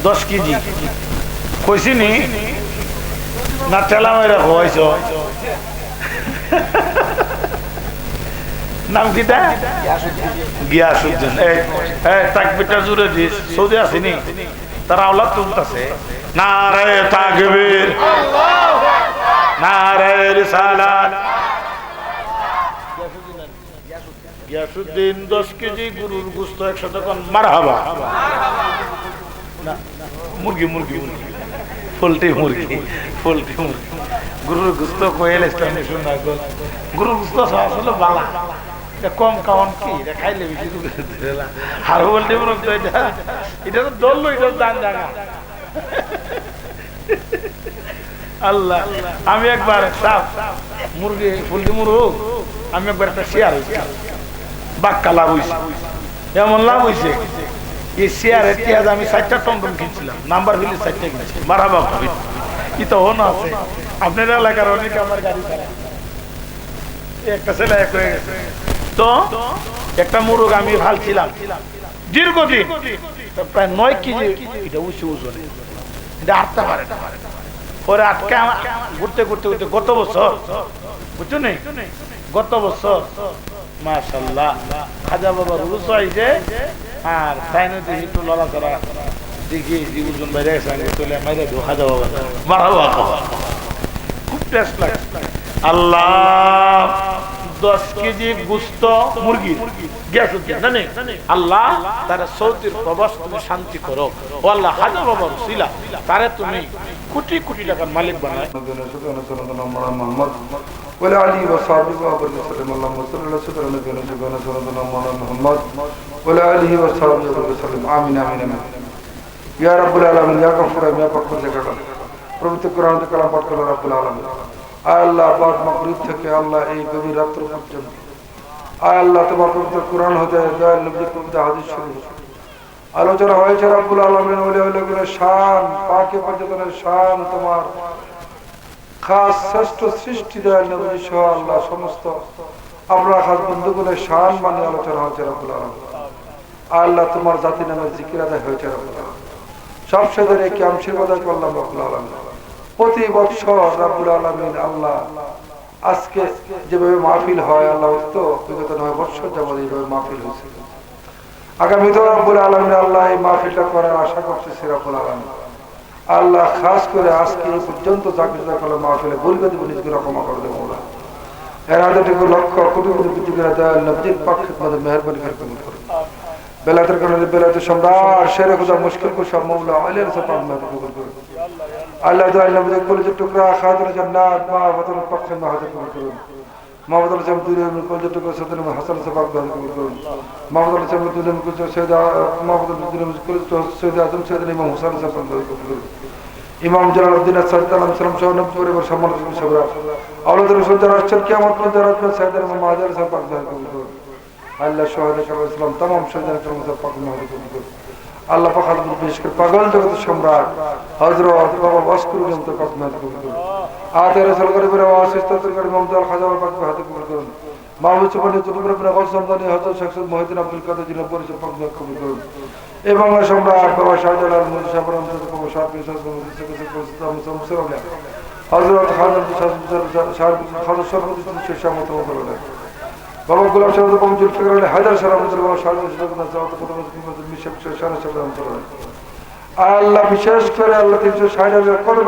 10 কেজি কইছি নি না? ঠেলা মেরা হয়েছ নাম কিটা? গিয়াসউদ্দিন। তাকবীরটা জুড়ে দিস। সৌদি আসেনি, তারা আওলাদ তুলতেছে। নারে তাকবীর, নারে রিসালাত। গিয়াসউদ্দিন 10 কেজি গরুর গোশত একসাথে কোন মারহাবা। না মুরগি মুরগি মুরগি পোল্ট্রি মুরগি পোল্ট্রি মুরগি গরুর গোশত কইলে ইসলামে শোনা গল। গরুর গোশত আসলে বালা, এটা কম খাওয়ান কি, এটা খাইলে বেশি ধরেলা। আর পোল্ট্রি মুরগ তো এটা তো দললো, এটা দান জায়গা। আল্লাহ আমি একবার সাপ মুরগি পোল্ট্রি মুরগ আমি একবার একটা শেয়ার হয়েছি, বাক্কা লাভ হয়েছে। এমন লাভ হয়েছে এই শেয়ারের পেঁয়াজ আমি 4টা টন কিনছিলাম, নাম্বার হইলে 4টা কিনেছি। মারাবা ভাবি কি তো হন আছে আপনার এলাকার অনেক আমার গাড়ি চালায়। একটা ছেলে এক হয়ে গেছে তো একটা মুরগ আমি ভালছিলাম দীর্ঘদিন, প্রায় 9 কেজি। এটা উঁচু ওজনে, এটা আটতে পারে না। পরে আটকে ঘুরতে ঘুরতে ঘুরতে গত বছর বুঝছো নেই, গত বছর মাশাআল্লাহ খাজা বাবার উরুস হইছে। আর তাই নদী একটু লড়াচড়া দেখি ওজন বাইরে গেছে, চলে মাইরে খাজা বাবা মারাবা। টেস্ট লাগে আল্লাহ 10 কেজি গোশত মুরগি গ্যাস জানে আল্লাহ তার সৌদির প্রবাস তুমি শান্তি করো ও আল্লাহ হাজার বাবার উসিলা তারে তুমি কোটি কোটি টাকার মালিক বানায় محمد وعلى آله وصحبه وسلم اللهم صل على سيدنا محمد وعلى آله وصحبه وسلم آمين آمين آمين يا رب العالمين يا غفور يا পরম জায়গা পবিত্র কোরআন কালাম পাঠ করো রব্বুল আলামিন আয় আল্লাহ বাদ মাগরিব থেকে আল্লাহ এই গভীর রাত্র পর্যন্ত আয় আল্লাহ তোমার পবিত্র কোরআন হতে দয়াল নবীর পবিত্র হাদিস শরীফ আলোচনা হয়েছে রব্বুল আলামিন ওলি ওলিদের শান পাকে পর্যটনের শান তোমার খাস শ্রেষ্ঠ সৃষ্টি দয়াল নবী সহ আল্লাহ সমস্ত আমরা খাস বন্ধুগুলোর শান মানে আলোচনা হয়েছে রব্বুল আলামিন আল্লাহ তোমার জাতি নামের জিকির আদায় হয়েছে রব্বুল আলামিন সব সেদের এই আংশিক আদায় করলাম রব্বুল আলামিন প্রতি বছর রব্বুল আলামিন আল্লাহ আজকে যেভাবে মাহফিল হয় আল্লাহ তো বিগত 9 বছর যাবত এইভাবে মাহফিল হয়েছে আগামী তো রব্বুল আলামিন আল্লাহ এই মাহফিলটা করার আশা করতেছি রব্বুল আলামিন আল্লাহ খাস করে আজকে এই পর্যন্ত চাকরিটা করলে মাহফিলে বলবে দিব নিজকে রকমা করে দেবো ওরা এর হাজারটুকু লক্ষ কোটি কোটি পৃথিবীরা দয়াল নবীর পক্ষে তোমাদের মেহরবানি করে কবুল করুন বেলাতের কারণে বেলাতে সম্রাট শেরে খুদা মুশকিল কুশা মৌলা আলিয়ার সাপাক মেহরবানি কবুল করুন আল্লাহ দয়াল নবীর কলিজার টুকরা খাতুন জান্নাত মা বাবার পক্ষে মেহরবানি কবুল করুন মাহমুদুল ইসলাম দুনিয়ার কলিজার টুকরা সদর হাসান সাপাক মেহরবানি কবুল করুন মাহমুদুল ইসলাম দুনিয়ার কলিজার সৈয়দা মাহমুদুল দুনিয়ার কলিজার সৈয়দা আজম সৈয়দা ইমাম হুসাইন সাপাক মেহরবানি কবুল করুন ইমাম জালালউদ্দিন সাল্লাল্লাহু আলাইহি ওয়াসাল্লাম সহ নবী পরিবার সম্মানিত সবরা আওলাদ রাসূল যারা আসছেন কিয়ামত পর্যন্ত রাসূল সাইয়েদনা মুহাম্মদ সাল্লাল্লাহু আলাইহি ওয়াসাল্লাম আল্লাহ শহীদ ইসলাম तमाम শহীদের কর্মসা পাক মেহরবানি করুন আল্লাহ পাক আলম বিশেষ করে পাগল জগতের সম্রাট হযরত বাবা ওয়াসকুর জমতে পাক মেহরবানি করুন আতে রাসূল গরিবের ওয়াসিস ততর করে মমতাল খাজা পাক হাতে কবুল করুন মাহবুব সুবহানাহু তুবরা বিনা গসমদানি হযরত শেখ মুহিদ্দিন আব্দুল কাদের জিলানী পরিচয় পাক মেহরবানি কবুল করুন এবং সম্রাট বাবা শাহজালাল মুর্শিদ পরম বাবা শাহপীর হযরত খান খান সরফুদ্দিন শেখ মতো বলেন বাবা গোলাম শাহ বাবা জুলফিকার আলী হায়দার সালামতুল্লাহ বাবা আল্লাহ বিশেষ করে আল্লাহ 360,000 কত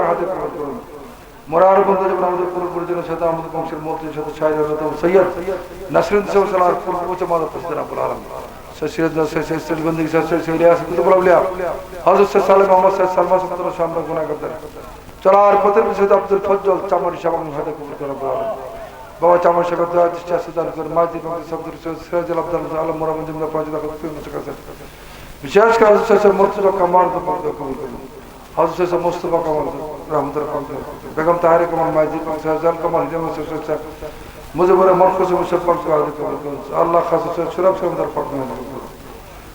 হাতে কবুল করুন মোরার বন্ধু যেমন আমাদের পূর্ব পরিজনের সাথে আমাদের বংশের মন্ত্রীর সাথে শাহজালাল সৈয়দ নাসিরুদ্দিন সাহেব পূর্ব পৌঁছে মাদক প্রেসিডেন্ট আব্দুল আলম সৈয়দ সৈয়দ বন্দি সৈয়দ ইলিয়াস কুতুবুল আউলিয়া হযরত সালেহ মোহাম্মদ সালমান সুতরা আমরা গুনাহ করতেন চলার পথের সৈয়দ আব্দুল ফজল চামড়ি সাবান হাতে কবুল করে বাবা চামড়ি সাহেব দোয়া চেষ্টা সুদান করে মাঝি সবদুর সৈয়দ আব্দুল আলম মোরাবন জিমরা পৌঁছে বিশেষ করে হযরত মুর্তজা কামাল কবুল করুন হযরত সৈয়দ মুস্তাফা কামাল রহমতুল্লাহ বেগম তাহের কামাল মাঝি সৈয়দ কামাল হিজাম সৈয়দ মুজিবুর মরকজ মুশাফ পাক কবুল করুন আল্লাহ খাস সুরাব সাহেবের পাক কবুল করুন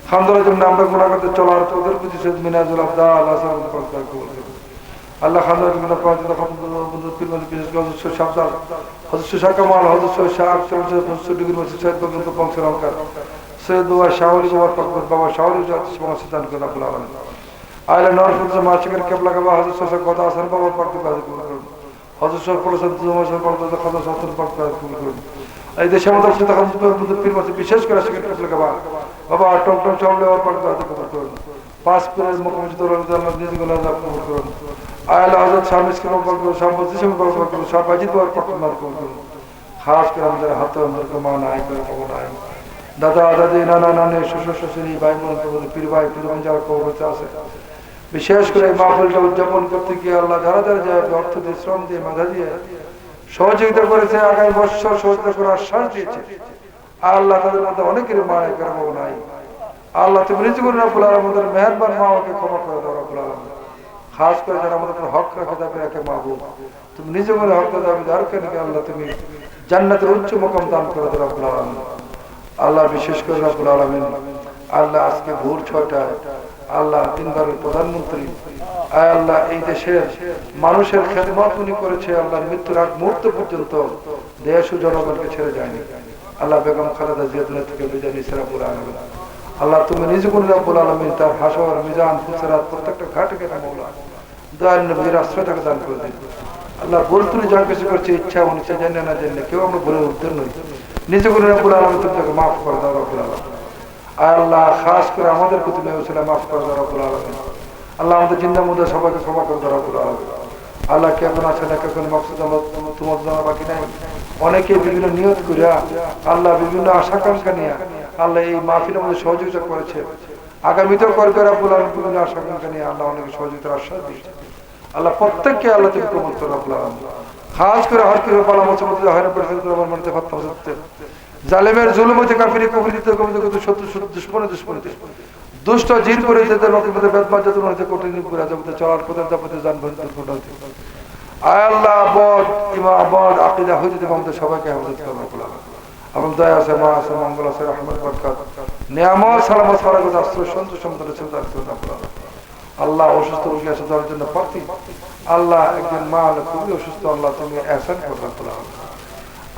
খানদানের জন্য আমরা গুনাহ করতে চলার ওদের প্রতি সৈয়দ মিনাজুল আব্দাল হাসান পাক কবুল করুন আল্লাহ খানদানের জন্য পৌঁছে বন্ধু পীরমালি বিশেষ করে হযরত শাহজাল হযরত শাহ কামাল হযরত শাহ আফসার ডিগ্রি মসজিদ সৈয়দ পর্যন্ত পৌঁছার অঙ্কার সৈয়দ বাবা শাহওয়ালি বাবা শাহওয়ালি সমাজদান করে আল্লাহ আলামিন আলে নরফুজ মাশিকের কিবলা বাবা হযরত শাহ গদা হাসান বাবা পাক কবুল করুন হযরত শাহ পরসদ জমাশার পাক খাদা সাতর পাক কবুল করুন এই দেশে আমাদের সাথে খানদানের পীরমালি বিশেষ করে শিকের কিবলা বাবা টকটক চাওলে পাক কবুল করুন পাঁচ পীরের মুখমুখী তোর আল্লাহ নিজে গুনাহ কবুল করুন আলে হযরত শামিস কে পাক করুন শামবুল জিসম পাক করুন শাহ বাজিদ পাক কবুল করুন খাস করে আমাদের হাতে আমাদের মান আয় করে কবুল আয় দাদা দাদি নানা নানি শ্বশুর শাশুড়ি ভাই বোন পীর ভাই পীরগণ যারা কবরতে আছে বিশেষ করে এই মাহফিলটা উদযাপন করতে গিয়ে আল্লাহ যারা যারা যে অর্থ দিয়ে শ্রম দিয়ে মেধা দিয়ে সহযোগিতা করেছে আগামী বছর সহযোগিতা করার আশ্বাস দিয়েছে আল্লাহ তাদের মধ্যে অনেকের মায়ের কারণ নাই আল্লাহ তুমি নিজে করে রব্বুল আলামিন আমাদের মেহেরবান মা বাবাকে ক্ষমা করে দাও রব্বুল আলামিন খাস করে যারা আমাদের হক রাখে যাবে একে মাহবুব তুমি নিজে করে হক দাবি দার কেন আল্লাহ তুমি জান্নাতের উচ্চ মুকাম দান করে দাও রব্বুল আলামিন আল্লাহ বিশেষ করে রব্বুল আলামিন আল্লাহ আজকে ভোর 6টায় আল্লাহ তিনবারের প্রধানমন্ত্রী আল্লাহ এই দেশের মানুষের খেদমত উনি করেছে আল্লাহ মৃত্যুর আগ মুহূর্ত পর্যন্ত দেশ ও জনগণকে ছেড়ে যায়নি আল্লাহ বেগম খালেদা জিয়ার থেকে বিজয় নিছে রব্বুল আলামিন আল্লাহ তুমি নিজে করে রব্বুল আলামিন তার হাসর মিজান ফুসরাত প্রত্যেকটা ঘাটে কেটে মওলা দয়াল নবীর আশ্রয়টাকে দান করে দিন আল্লাহ বলতুনি যা কিছু করছে ইচ্ছা অনিচ্ছা জানে না জানলে কেউ আমরা ভুলে উঠতে নই নিজে করে রব্বুল আলামিন তুমি মাফ করে দাও রব্বুল আলামিন আল্লাহ খাস করে আমাদের প্রতি মেয়েছিলাম মাফ করে দাও রব্বুল আলামিন আল্লাহ আমাদের জিন্দা মুদা সবাইকে ক্ষমা করে দাও রব্বুল আলামিন আল্লাহ কেমন আছে না কেমন মকসুদ আমার তোমার জানা বাকি নাই। অনেকে বিভিন্ন নিয়ত করিয়া আল্লাহ বিভিন্ন আশাকাঙ্ক্ষা নিয়ে আল্লাহ এই মাহফিলের মধ্যে সহযোগিতা করেছে, আগামীতেও করবে রাব্বুল আলামিন। বিভিন্ন আশাকাঙ্ক্ষা নিয়ে আল্লাহ অনেকে সহযোগিতার আশ্বাস দিয়েছে। আল্লাহ প্রত্যেককে আল্লাহ তুমি কবুল করো রাব্বুল আলামিন। খাস করে হর করে পালা মতো মধ্যে হয়রান পরিস্থিতি আমার মনে ফাত্তা হচ্ছে জালেমের জুলুম হতে কাফিরি কবিরিত কবিত শত্রু দুশ্মনে দুষ্ট জিন করে তাদের মধ্যে বেদবাদ যাতনা হতে কঠিন করে যাবতে চলার পথে যাবতে জানবেন দুর্ঘটনা হতে আয় আল্লাহ বদ ইমাবাদ আকীদা হইতে আমাদের সবাইকে হেফাজত করো রাব্বুল আলামিন। আমার দয়া আছে, মা আছে, মঙ্গল আছে, রহমত বরকত নিয়ামত সালামত ফরাগত আশ্রয় সন্তোষ সম্পদের চিন্তা করুন রাব্বুল আলামিন। আল্লাহ অসুস্থ রোগী আছে তার জন্য প্রার্থী। আল্লাহ একজন মা আল্লাহ খুবই অসুস্থ, আল্লাহ তুমি ihsan করো রাব্বুল আলামিন।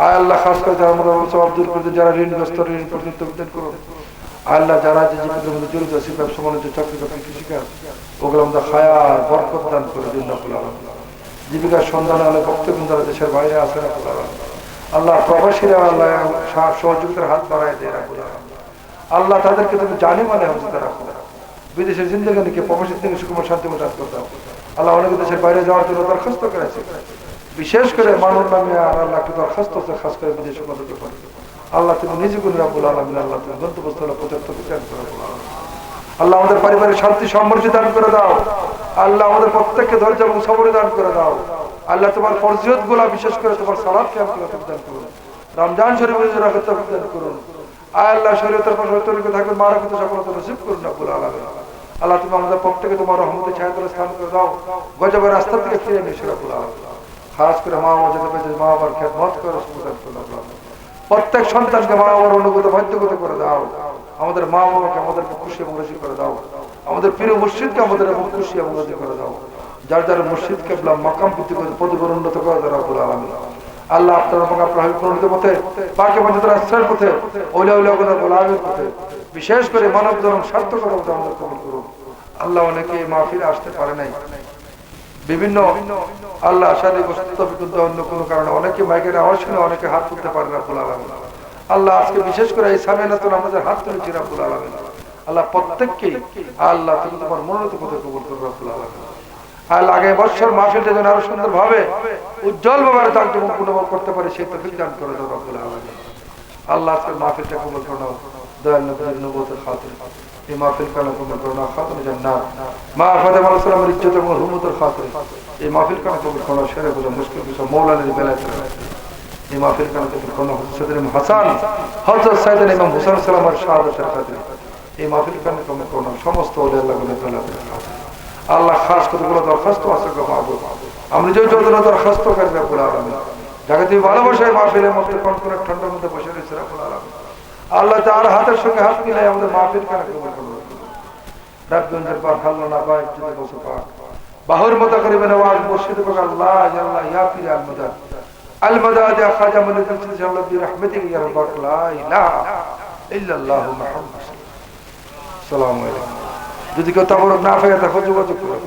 আয় আল্লাহ খাস করে যারা আমরা সব দূর করে যারা ঋণগ্রস্ত ঋণ পরিশোধ বিধান করো। আল্লাহ যারা যে জীবনের মধ্যে জড়িত আছে ব্যবসা বাণিজ্য চাকরি বাকরি কৃষিকাজ ওগুলো আমাদের খায়ার বরকত দান করে দিন রাব্বুল আলামিন। জীবিকার সন্ধানে আল্লাহ ভক্তবৃন্দ যারা দেশের বাইরে আছে রাব্বুল আলামিন। আল্লাহ প্রবাসীরা আল্লাহ সহযোগিতার হাত বাড়ায় দেয় রাব্বুল আলামিন। আল্লাহ তাদেরকে তুমি জানি মানে হেফাজতে রাখো। বিদেশের জিন্দেগানিকে প্রবাসীর থেকে সুকুমার শান্তি প্রদান করে দাও। আল্লাহ অনেকে দেশের বাইরে যাওয়ার জন্য দরখাস্ত করেছে, বিশেষ করে মানুষ নামে আর আল্লাহ একটু দরখাস্ত আছে খাস করে বিদেশে পদকে পারে। আল্লাহ তুমি নিজে করে রাব্বুল আলামিন। আল্লাহ তুমি গন্তব্যস্থলে পর্যাপ্ত বিচার করে রাব্বুল আলামিন। আল্লাহ আমাদের পারিবারিক শান্তি সমৃদ্ধি দান করে দাও। আল্লাহ আমাদের প্রত্যেককে ধৈর্য এবং সবর দান করে দাও। আল্লাহ তোমার ফরজিয়ত গুলা বিশেষ করে তোমার সালাত কিয়াম দান করুন। রমজান শরীফের রাখতে দান করুন। আয় আল্লাহ শরীয়তের পাশে তরিকে থাকবেন মারাকত সফলতা নসিব করুন রাব্বুল আলামিন। আল্লাহ তুমি আমাদের প্রত্যেককে তোমার রহমতের ছায়াতলে স্থান করে দাও। গজবের রাস্তা থেকে ফিরে নিয়ে এসো রাব্বুল আলামিন। খাস করে মা বাবা যেতে পেয়েছে মা বাবার খেদমত করে সুবিধান করো রাব্বুল আলামিন। প্রত্যেক সন্তানকে মা বাবার অনুগত বাধ্যগত করে দাও। আমাদের মা বাবাকে আমাদেরকে খুশি এবং রাজি করে দাও। আমাদের প্রিয় মুর্শিদকে আমাদের খুশি এবং রাজি করে দাও। যার যার মুর্শিদ কেবলা মাকাম ভিত্তিক প্রতিপন্ন উন্নত করে দাও রাব্বুল আলামিন। আল্লাহ আপনার এবং আপনার প্রণীত পথে পাকে পঞ্চতর আশ্রয়ের পথে ওলিয়া উলিয়া গোলামের পথে বিশেষ করে মানব ধর্ম সার্থকতা পথে আমাদের কবুল করুন। আল্লাহ অনেকে মাহফিলে আসতে পারে নাই, বিভিন্ন আল্লাহ শারীরিক অসুস্থতা বিরুদ্ধে অন্য কোনো কারণে অনেকে মাইকের আওয়াজ শুনে অনেকে হাত তুলতে পারে না রাব্বুল আলামিন। আল্লাহ আজকে বিশেষ করে এই সামিয়ানাতুল আমাদের হাত তুলেছি রাব্বুল আলামিন। আল্লাহ প্রত্যেককে আল্লাহ তুমি তোমার মনোনীত পথে কবুল করো রাব্বুল আলামিন। আল্লাহ আগামী বছর মাহফিলটা যেন আরো সুন্দর ভাবে উজ্জ্বল ভাবে জাঁকজমক করতে পারে সেই তৌফিক দান করে দাও রাব্বুল আলামিন। আল্লাহ আজকের মাহফিলটা কবুল করে নাও দয়াল নবীর নবুয়তের খাতির। এই মাহফিল কানা কবুল করে নাও খাতুন জান্নাত মা ফাতেমা আলাইহিস সালামের ইজ্জত এবং হুরমতের খাতির। এই মাহফিল কানা কবুল করে নাও শেরে বলে মুশকিল কিছু মাওলানার বেলায় এই মাহফিল কানা কবুল করে নাও হযরত ইমাম হাসান হযরত সাইয়েদনা ইমাম হুসাইন সালামের শাহাদাতের খাতির। এই মাহফিল কানা কবুল করে নাও সমস্ত ওলি আল্লাহ বলে তাআলার খাতির। আল্লাহ খাস কতগুলো দরখাস্ত আছে গো মাহবুব, আমরা যে যতগুলো দরখাস্ত করি রাব্বুল আলামিন যাকে তুমি ভালোবাসায় মাহফিলের মধ্যে কনকনে ঠান্ডার মধ্যে বসে রয়েছে রাব্বুল আলামিন। আল্লাহ তার হাতের সঙ্গে হাত মিলাই আমাদের মাহফিল কানা কবুল করুন। রাব্বুঞ্জের পাক আল্লাহ না পাক যদি বসে পাক বাহুর মতো করিবেন আওয়াজ মুর্শিদ পাক আল্লাহ ইয়া আল্লাহ ইয়া পীর আল মাদাদ আল মাদাদ ইয়া খাজা মুনিদ আল্লাহ বিরহমাতিহি ইয়া রাব্বাক লা ইলাহা ইল্লাল্লাহু মুহাম্মাদ। আসসালামু আলাইকুম। যদি কেউ তাবরক না পায় তাহলে যোগাযোগ করুন।